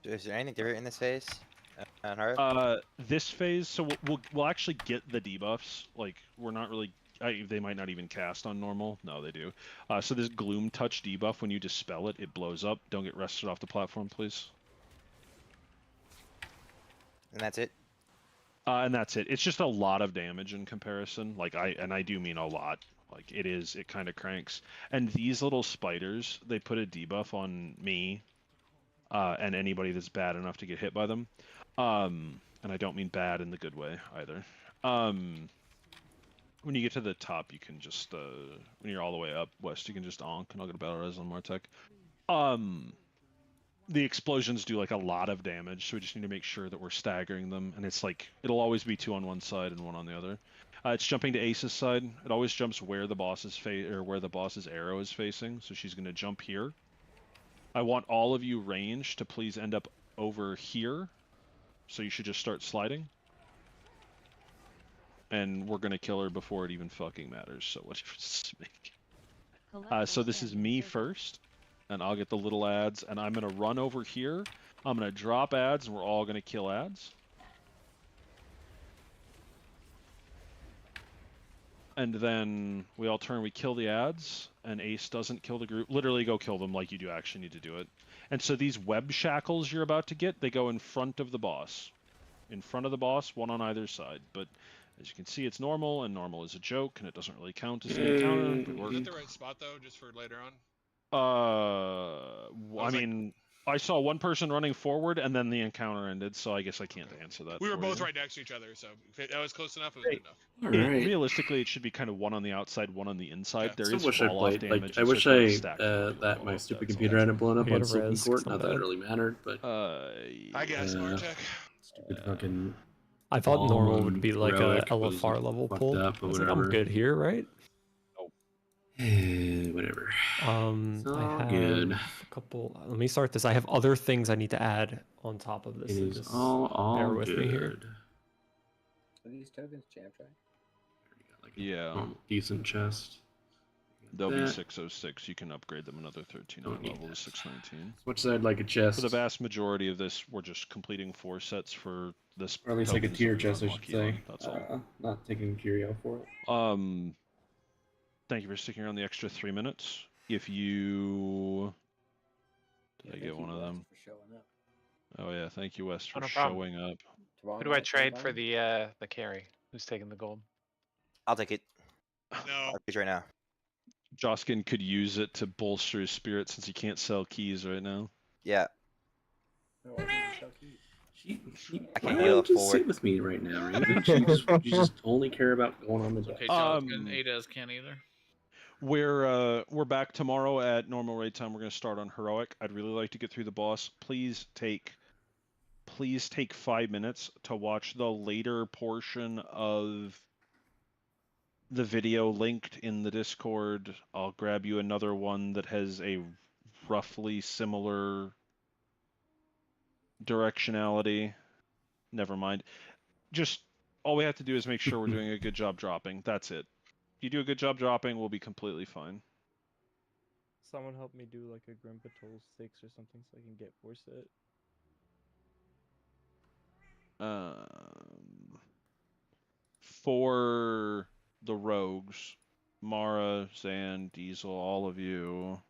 Is there anything different in this phase? On her? This phase, so we'll actually get the debuffs. Like we're not really. They might not even cast on normal. No, they do. So this Gloom Touch debuff, when you dispel it, it blows up. Don't get rested off the platform, please. And that's it? And that's it. It's just a lot of damage in comparison. Like I do mean a lot. Like it kind of cranks. And these little spiders, they put a debuff on me, and anybody that's bad enough to get hit by them. And I don't mean bad in the good way either. When you get to the top, you can just, when you're all the way up west, you can just onk, and I'll get a battle res on Martek. The explosions do like a lot of damage, so we just need to make sure that we're staggering them, and it's like, it'll always be 2 on one side and 1 on the other. It's jumping to Ace's side. It always jumps where the boss's where the boss's arrow is facing, so she's gonna jump here. I want all of you range to please end up over here, so you should just start sliding. And we're gonna kill her before it even fucking matters. So what difference does it make? So this is me first, and I'll get the little ads, and I'm gonna run over here. I'm gonna drop ads, and we're all gonna kill ads. And then we all turn, we kill the ads, and Ace doesn't kill the group. Literally go kill them like you do actually need to do it. And so these web shackles you're about to get, they go in front of the boss. In front of the boss, 1 on either side. But as you can see, it's normal, and normal is a joke, and it doesn't really count as an encounter. Is that the right spot though, just for later on? I mean, I saw one person running forward, and then the encounter ended, so I guess I can't answer that. We were for both you. right next to each other, so if that was close enough, it was good enough. Realistically, it should be kind of 1 on the outside, 1 on the inside. There I is wish I fall-off played. damage. Like, I and wish so I stacked that my stupid computer hadn't blown up on Silken Court. Not that it really mattered, but I guess Martek. stupid fucking. I thought normal would be like a heroic was LFR level fucked pull. up, I but was like, I'm whatever. good here, right? Whatever. I have good. a couple. Let me start this. I have other things I need to add on top of this. It so is just all bear with me here. good. Are these tokens jam track? Yeah. Decent chest. They'll be that. 606. You can upgrade them another 13 on level to 619. As much as I'd like a chest. For the vast majority of this, we're just completing 4 sets for this. Or at least like a tokens tier that we chest, I unlock should say. on, That's all. Not taking Curio for it. Thank you for sticking around the extra 3 minutes. If you... Did I get one of them? For showing up. Oh yeah, thank you, Wes, for no problem. showing up. Who do I trade for the carry? Who's taking the gold? I'll take it. No. I'll take it right now. Joskin could use it to bolster his spirit since he can't sell keys right now. Yeah. She I can why heal don't you forward. sit with me right now, Raven? You just only care about going on the deck. Okay, Joskin, Ada's can't either. We're back tomorrow at normal raid time. We're going to start on heroic. I'd really like to get through the boss. Please take 5 minutes to watch the later portion of the video linked in the Discord. I'll grab you another one that has a roughly similar directionality. Never mind. Just all we have to do is make sure we're doing a good job dropping. That's it. If you do a good job dropping, we'll be completely fine. Someone help me do like a Grim Patrol 6 or something so I can get force it. For the rogues, Mara, Zan, Diesel, all of you.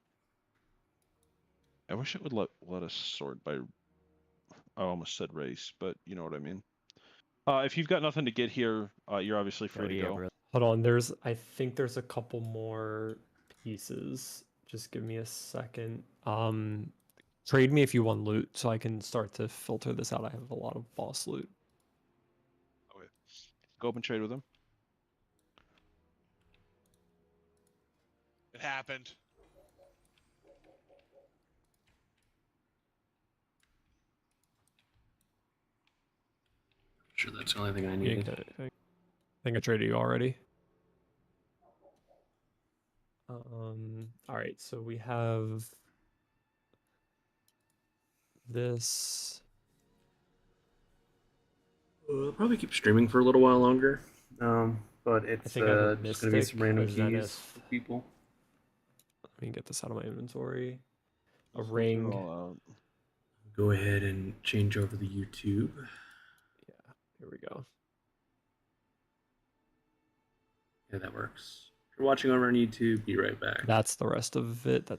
I wish it would let us sort by. I almost said race, but you know what I mean. If you've got nothing to get here, you're obviously free to go. Hold on, I think there's a couple more pieces. Just give me a second. Trade me if you want loot, so I can start to filter this out. I have a lot of boss loot. Okay. Go up and trade with him. It happened. Sure, that's the only thing I Yeah, needed. I think I traded you already. All right, so we have this. I'll probably keep streaming for a little while longer. But it's think I have a just gonna be some mystic, random but is that keys if- for people. Let me get this out of my inventory. A Let's go through it ring. all out. Go ahead and change over the YouTube. Yeah, here we go. Yeah, that works. If you're watching over on YouTube, be right back. That's the rest of it. That's